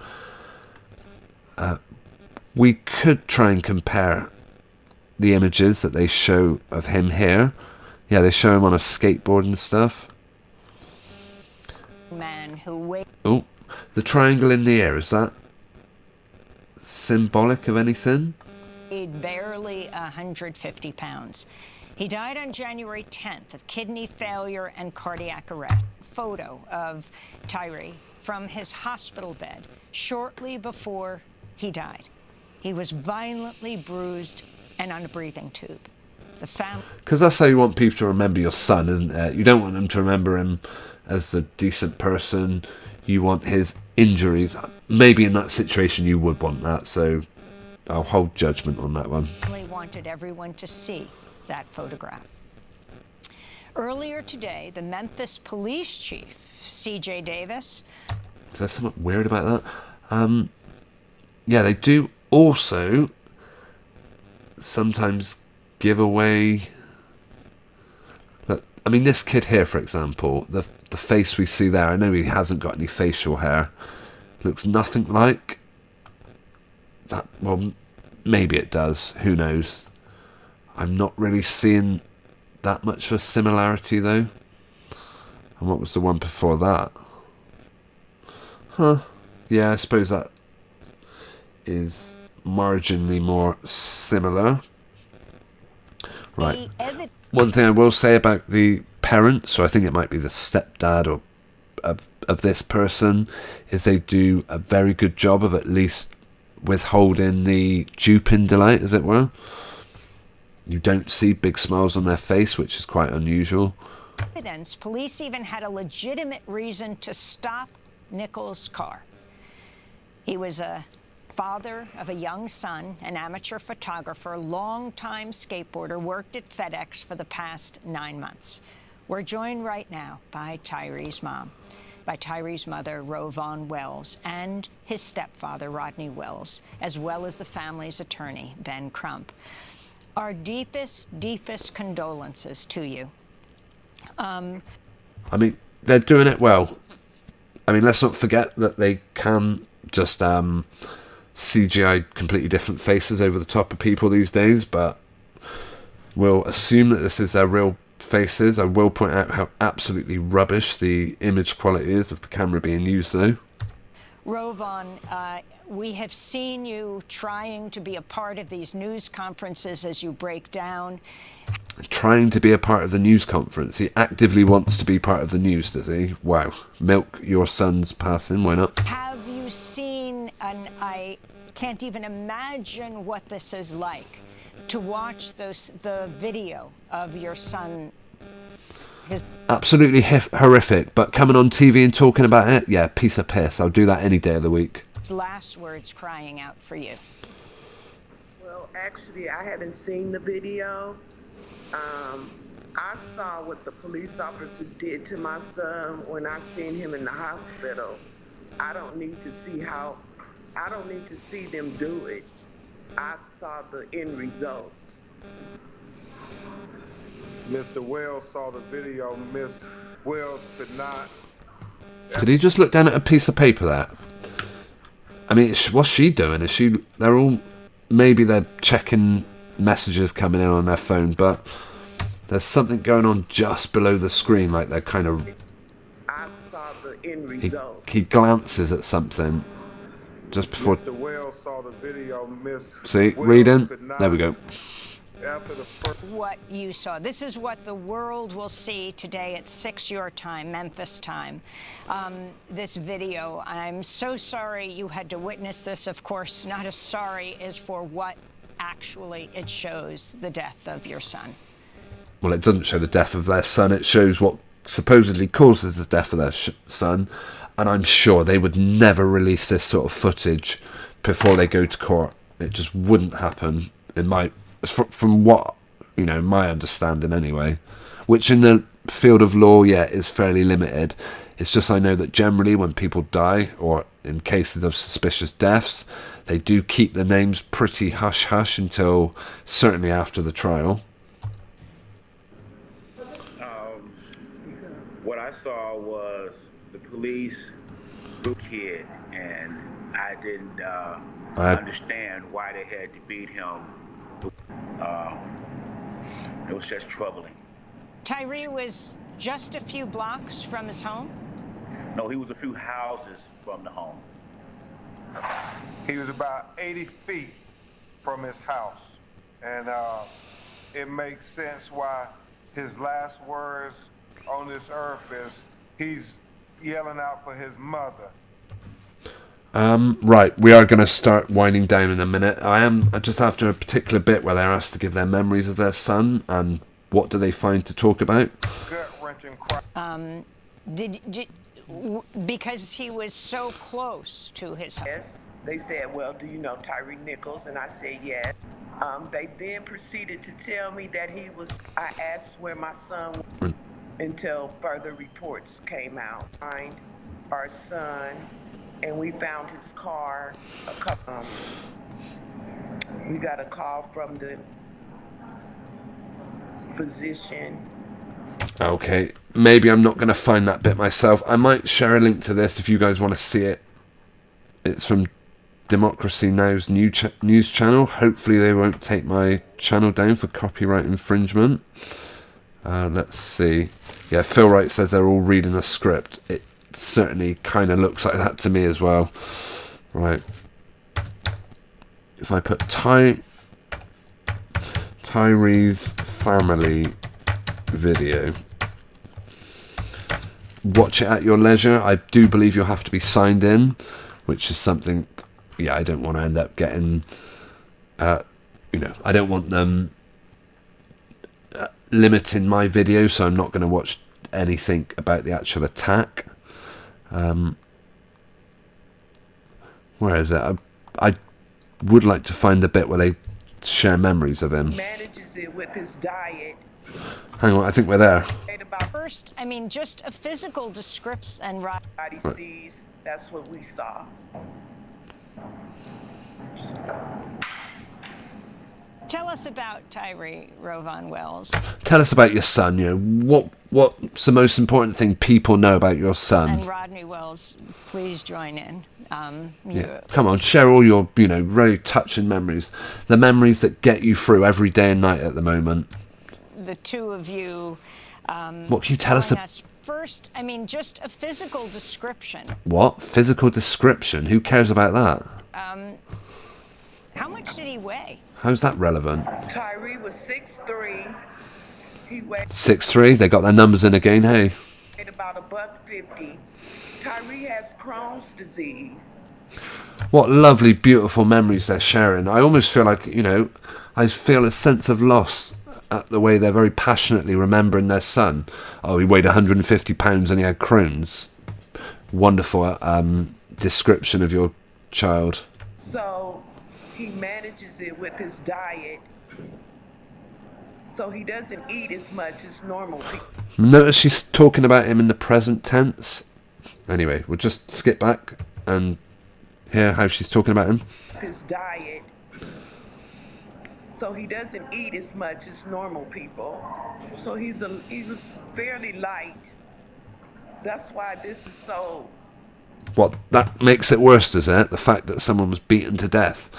We could try and compare the images that they show of him here. Yeah, they show him on a skateboard and stuff. Oh, the triangle in the air, is that symbolic of anything? Weighed barely 150 pounds. He died on January 10th of kidney failure and cardiac arrest. Photo of Tyree from his hospital bed shortly before he died. He was violently bruised and on a breathing tube. The family... Because that's how you want people to remember your son, isn't it? You don't want them to remember him as a decent person. You want his injuries. Maybe in that situation you would want that, so I'll hold judgment on that one. Family wanted everyone to see that photograph. Earlier today, the Memphis police chief, C.J. Davis... Is there something weird about that? Yeah, they do also sometimes give away... Look, I mean, this kid here, for example, the face we see there, I know he hasn't got any facial hair. Looks nothing like that. Well, maybe it does. Who knows? I'm not really seeing that much of a similarity, though. And what was the one before that? Huh. Yeah, I suppose that is marginally more similar. Right. One thing I will say about the parents, so I think it might be the stepdad or of this person, is they do a very good job of at least withholding the duping delight, as it were. You don't see big smiles on their face, which is quite unusual. Evidence, police even had a legitimate reason to stop Nichols' car. He was a father of a young son, an amateur photographer, longtime skateboarder, worked at FedEx for the past 9 months. We're joined right now by Tyree's mom, by Tyree's mother, Rovon Wells, and his stepfather, Rodney Wells, as well as the family's attorney, Ben Crump. Our deepest, deepest condolences to you. I mean, they're doing it well. I mean, let's not forget that they can just CGI completely different faces over the top of people these days, but we'll assume that this is their real faces. I will point out how absolutely rubbish the image quality is of the camera being used, though. Rovon, we have seen you trying to be a part of these news conferences as you break down. Trying to be a part of the news conference. He actively wants to be part of the news, does he? Wow. Milk your son's passing, why not? Have you seen, and I can't even imagine what this is like, to watch the video of your son? Absolutely horrific, but coming on TV and talking about it, yeah, piece of piss. I'll do that any day of the week. His last words crying out for you. Well, actually, I haven't seen the video. I saw what the police officers did to my son when I seen him in the hospital. I don't need to see them do it. I saw the end results. Mr. Wells saw the video. Miss Wells could not. Did he just look down at a piece of paper there? I mean, what's she doing? Is she? They're all. Maybe they're checking messages coming in on their phone, but there's something going on just below the screen, like they're kind of. I saw the end result. He glances at something just before. Mr. Wells saw the video. Miss See, Wells reading. could not- There we go. After the first. What you saw. This is what the world will see today at 6 your time, Memphis time. This video. I'm so sorry you had to witness this. Of course, not as sorry as for what actually it shows, the death of your son. Well, it doesn't show the death of their son. It shows what supposedly causes the death of their son. And I'm sure they would never release this sort of footage before they go to court. It just wouldn't happen from what, my understanding anyway, which in the field of law, is fairly limited. It's just I know that generally when people die, or in cases of suspicious deaths, they do keep the names pretty hush-hush until certainly after the trial. What I saw was the police kid, and I didn't understand why they had to beat him. It was just troubling. Tyree was just a few blocks from his home? No, he was a few houses from the home. He was about 80 feet from his house. And it makes sense why his last words on this earth is he's yelling out for his mother. Right, we are going to start winding down in a minute. I am just after a particular bit where they're asked to give their memories of their son and what do they find to talk about. Gut-wrenching cry. Because he was so close to his house. Yes, they said, well, do you know Tyree Nichols? And I said, yes. They then proceeded to tell me that I asked where my son was until further reports came out. Find our son, and we found his car. We got a call from the physician. Okay, maybe I'm not going to find that bit myself. I might share a link to this if you guys want to see it. It's from Democracy Now's news channel. Hopefully they won't take my channel down for copyright infringement. Let's see. Yeah, Phil Wright says they're all reading a script. It certainly kind of looks like that to me as well. Right. If I put Tyree's family video, watch it at your leisure. I do believe you'll have to be signed in, which is something, I don't want to end up getting, I don't want them limiting my video, so I'm not going to watch anything about the actual attack. Where is it? I would like to find the bit where they share memories of him. Manages it with his diet. Hang on, I think we're there. First, just a physical description and body sees. That's what we saw. Tell us about Tyree Rovon Wells. Tell us about your son. What's the most important thing people know about your son? And Rodney Wells, please join in. Come on, share all your very touching memories, the memories that get you through every day and night at the moment. The two of you. What can you tell us? First, just a physical description. What? Physical description? Who cares about that? How much did he weigh? How's that relevant? Tyree was 6'3". He weighed 6'3". They got their numbers in again, hey? about $150. Tyree has Crohn's disease. What lovely, beautiful memories they're sharing. I almost feel like, I feel a sense of loss at the way they're very passionately remembering their son. Oh, he weighed 150 pounds and he had Crohn's. Wonderful description of your child. So he manages it with his diet. So he doesn't eat as much as normal people. Notice she's talking about him in the present tense. Anyway, we'll just skip back and hear how she's talking about him. His diet. So he doesn't eat as much as normal people. So he was fairly light. That's why this is so. What, that makes it worse, does it? The fact that someone was beaten to death.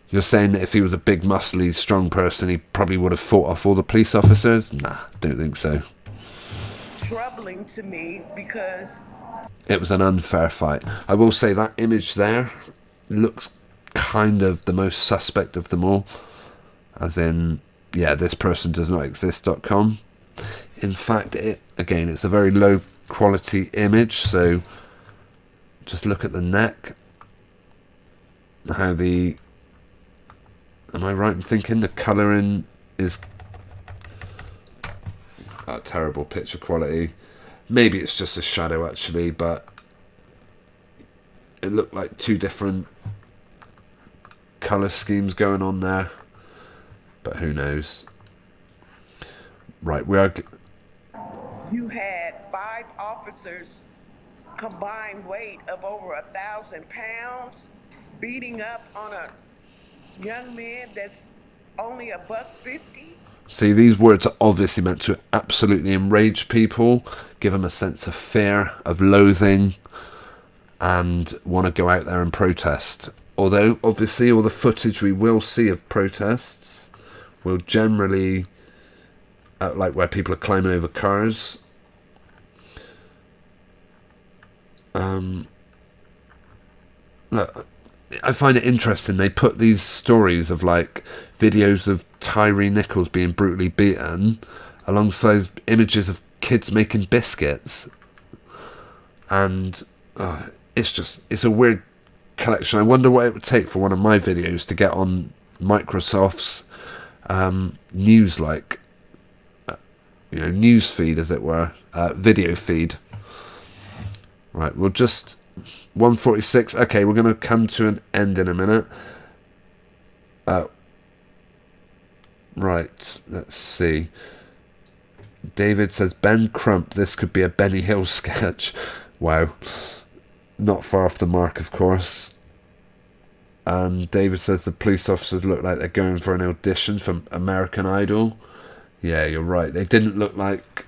You're saying that if he was a big, muscly, strong person, he probably would have fought off all the police officers? Nah, don't think so. Troubling to me because It was an unfair fight. I will say that image there looks kind of the most suspect of them all. As in, yeah, this person does not exist.com. In fact, it's a very low quality image, so just look at the neck. How the... Am I right in thinking the colouring is terrible picture quality? Maybe it's just a shadow actually, but it looked like two different colour schemes going on there. But who knows? Right, we are... you had 5 officers combined weight of over 1,000 pounds beating up on a young man that's only $150. See, these words are obviously meant to absolutely enrage people, give them a sense of fear, of loathing, and want to go out there and protest. Although, obviously, all the footage we will see of protests will generally, like where people are climbing over cars. Look, I find it interesting. They put these stories of like videos of Tyree Nichols being brutally beaten alongside images of kids making biscuits, and it's a weird collection. I wonder what it would take for one of my videos to get on Microsoft's news, like news feed, as it were, video feed. Right, we'll just 1:46. Okay, we're going to come to an end in a minute. Right, let's see. David says, Ben Crump, this could be a Benny Hill sketch. Wow. Not far off the mark, of course. And David says the police officers look like they're going for an audition for American Idol. Yeah, you're right. They didn't look like...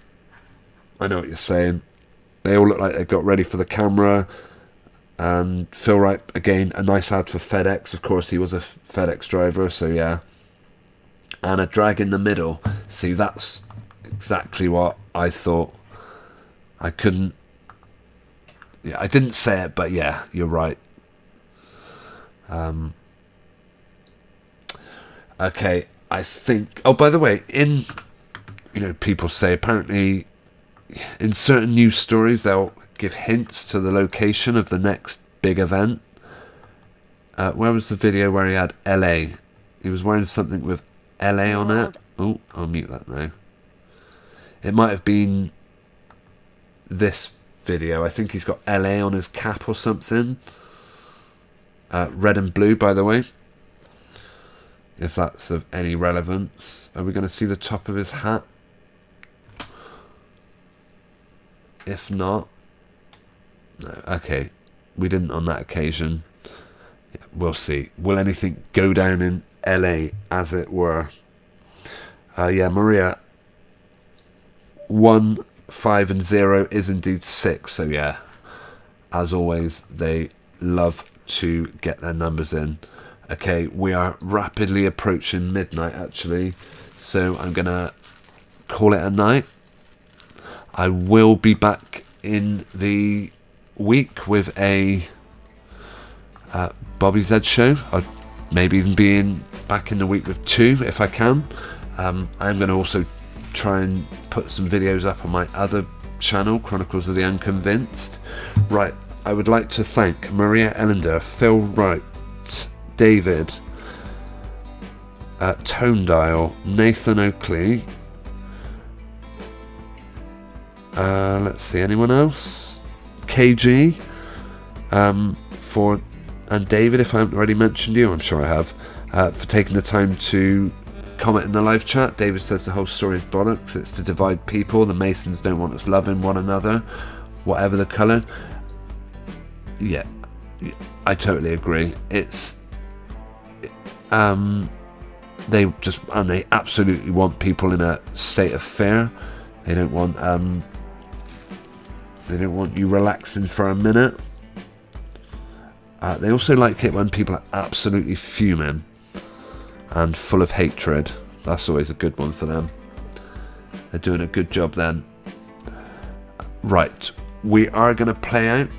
I know what you're saying. They all look like they got ready for the camera. And Phil Wright, again, a nice ad for FedEx. Of course, he was a FedEx driver, so yeah. And a drag in the middle. See, that's exactly what I thought. I couldn't... Yeah, I didn't say it, but yeah, you're right. Okay, I think... Oh, by the way, people say apparently in certain news stories they'll give hints to the location of the next big event. Where was the video where he had LA? He was wearing something with LA on it. Oh, I'll mute that now. It might have been this video. I think he's got LA on his cap or something. Red and blue, by the way. If that's of any relevance. Are we going to see the top of his hat? If not... No, okay. We didn't on that occasion. Yeah, we'll see. Will anything go down in LA, as it were? Yeah, Maria. 1, 5 and 0 is indeed 6. So yeah, as always, they love to get their numbers in. Okay, we are rapidly approaching midnight actually, so I'm gonna call it a night. I will be back in the week with a Bobby Z show. I'll maybe even be back in the week with 2 if I can. I'm going to also try and put some videos up on my other channel, Chronicles of the Unconvinced. Right, I would like to thank Maria Ellender, Phil Wright, David, Tone Dial, Nathan Oakley. Let's see, anyone else? KG, and David, if I haven't already mentioned you, I'm sure I have, for taking the time to comment in the live chat. David says the whole story is bollocks. It's to divide people. The Masons don't want us loving one another, whatever the colour. Yeah, I totally agree. It's they absolutely want people in a state of fear. They don't want They don't want you relaxing for a minute. They also like it when people are absolutely fuming and full of hatred. That's always a good one for them. They're doing a good job then. Right, we are going to play out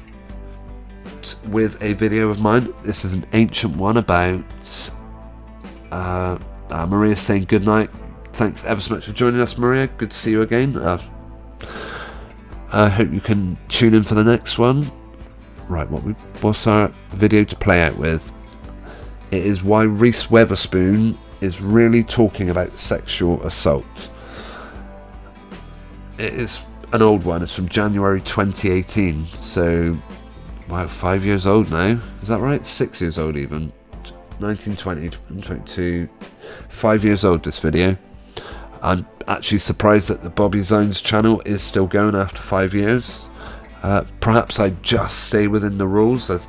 with a video of mine. This is an ancient one about Maria saying goodnight. Thanks ever so much for joining us, Maria. Good to see you again. I hope you can tune in for the next one. Right, what's our video to play out with? It is why Reese Witherspoon is really talking about sexual assault. It is an old one. It's from January 2018. So, wow, 5 years old now. Is that right? 6 years old even. 1920, 22. 5 years old, this video. I'm actually surprised that the Bobby Zones channel is still going after 5 years. Perhaps I just stay within the rules of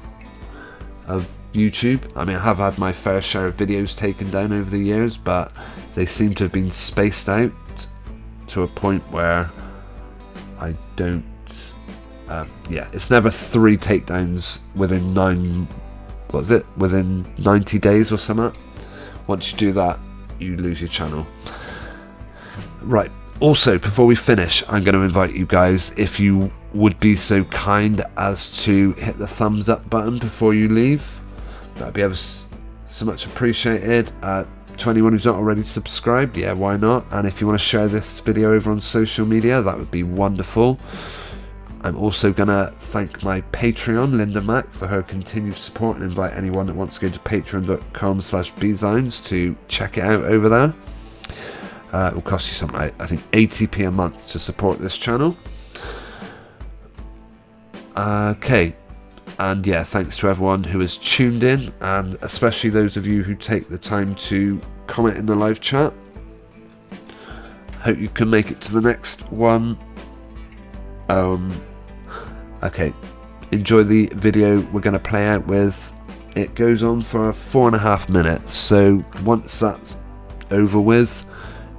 YouTube. I mean, I have had my fair share of videos taken down over the years, but they seem to have been spaced out to a point where I don't... yeah, it's never 3 takedowns within within 90 days or something. Once you do that, you lose your channel. Right, also, before we finish, I'm going to invite you guys, if you would be so kind as to hit the thumbs up button before you leave. That'd be ever so much appreciated. To anyone who's not already subscribed, yeah, why not? And if you want to share this video over on social media, that would be wonderful. I'm also going to thank my Patreon, Linda Mack, for her continued support, and invite anyone that wants to go to patreon.com/bzines to check it out over there. It will cost you something like, I think, 80p a month to support this channel. Okay, and yeah, thanks to everyone who has tuned in, and especially those of you who take the time to comment in the live chat. Hope you can make it to the next one. Okay, enjoy the video we're going to play out with. It goes on for 4.5 minutes, so once that's over with,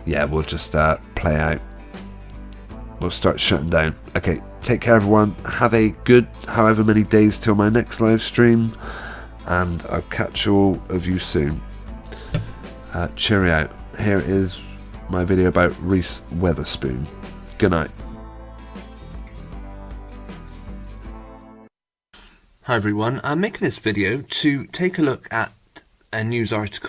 yeah, we'll just play out. We'll start shutting down. Okay, take care everyone. Have a good however many days till my next live stream, and I'll catch all of you soon. Cheerio out. Here is my video about Reese Witherspoon. Good night. Hi everyone, I'm making this video to take a look at a news article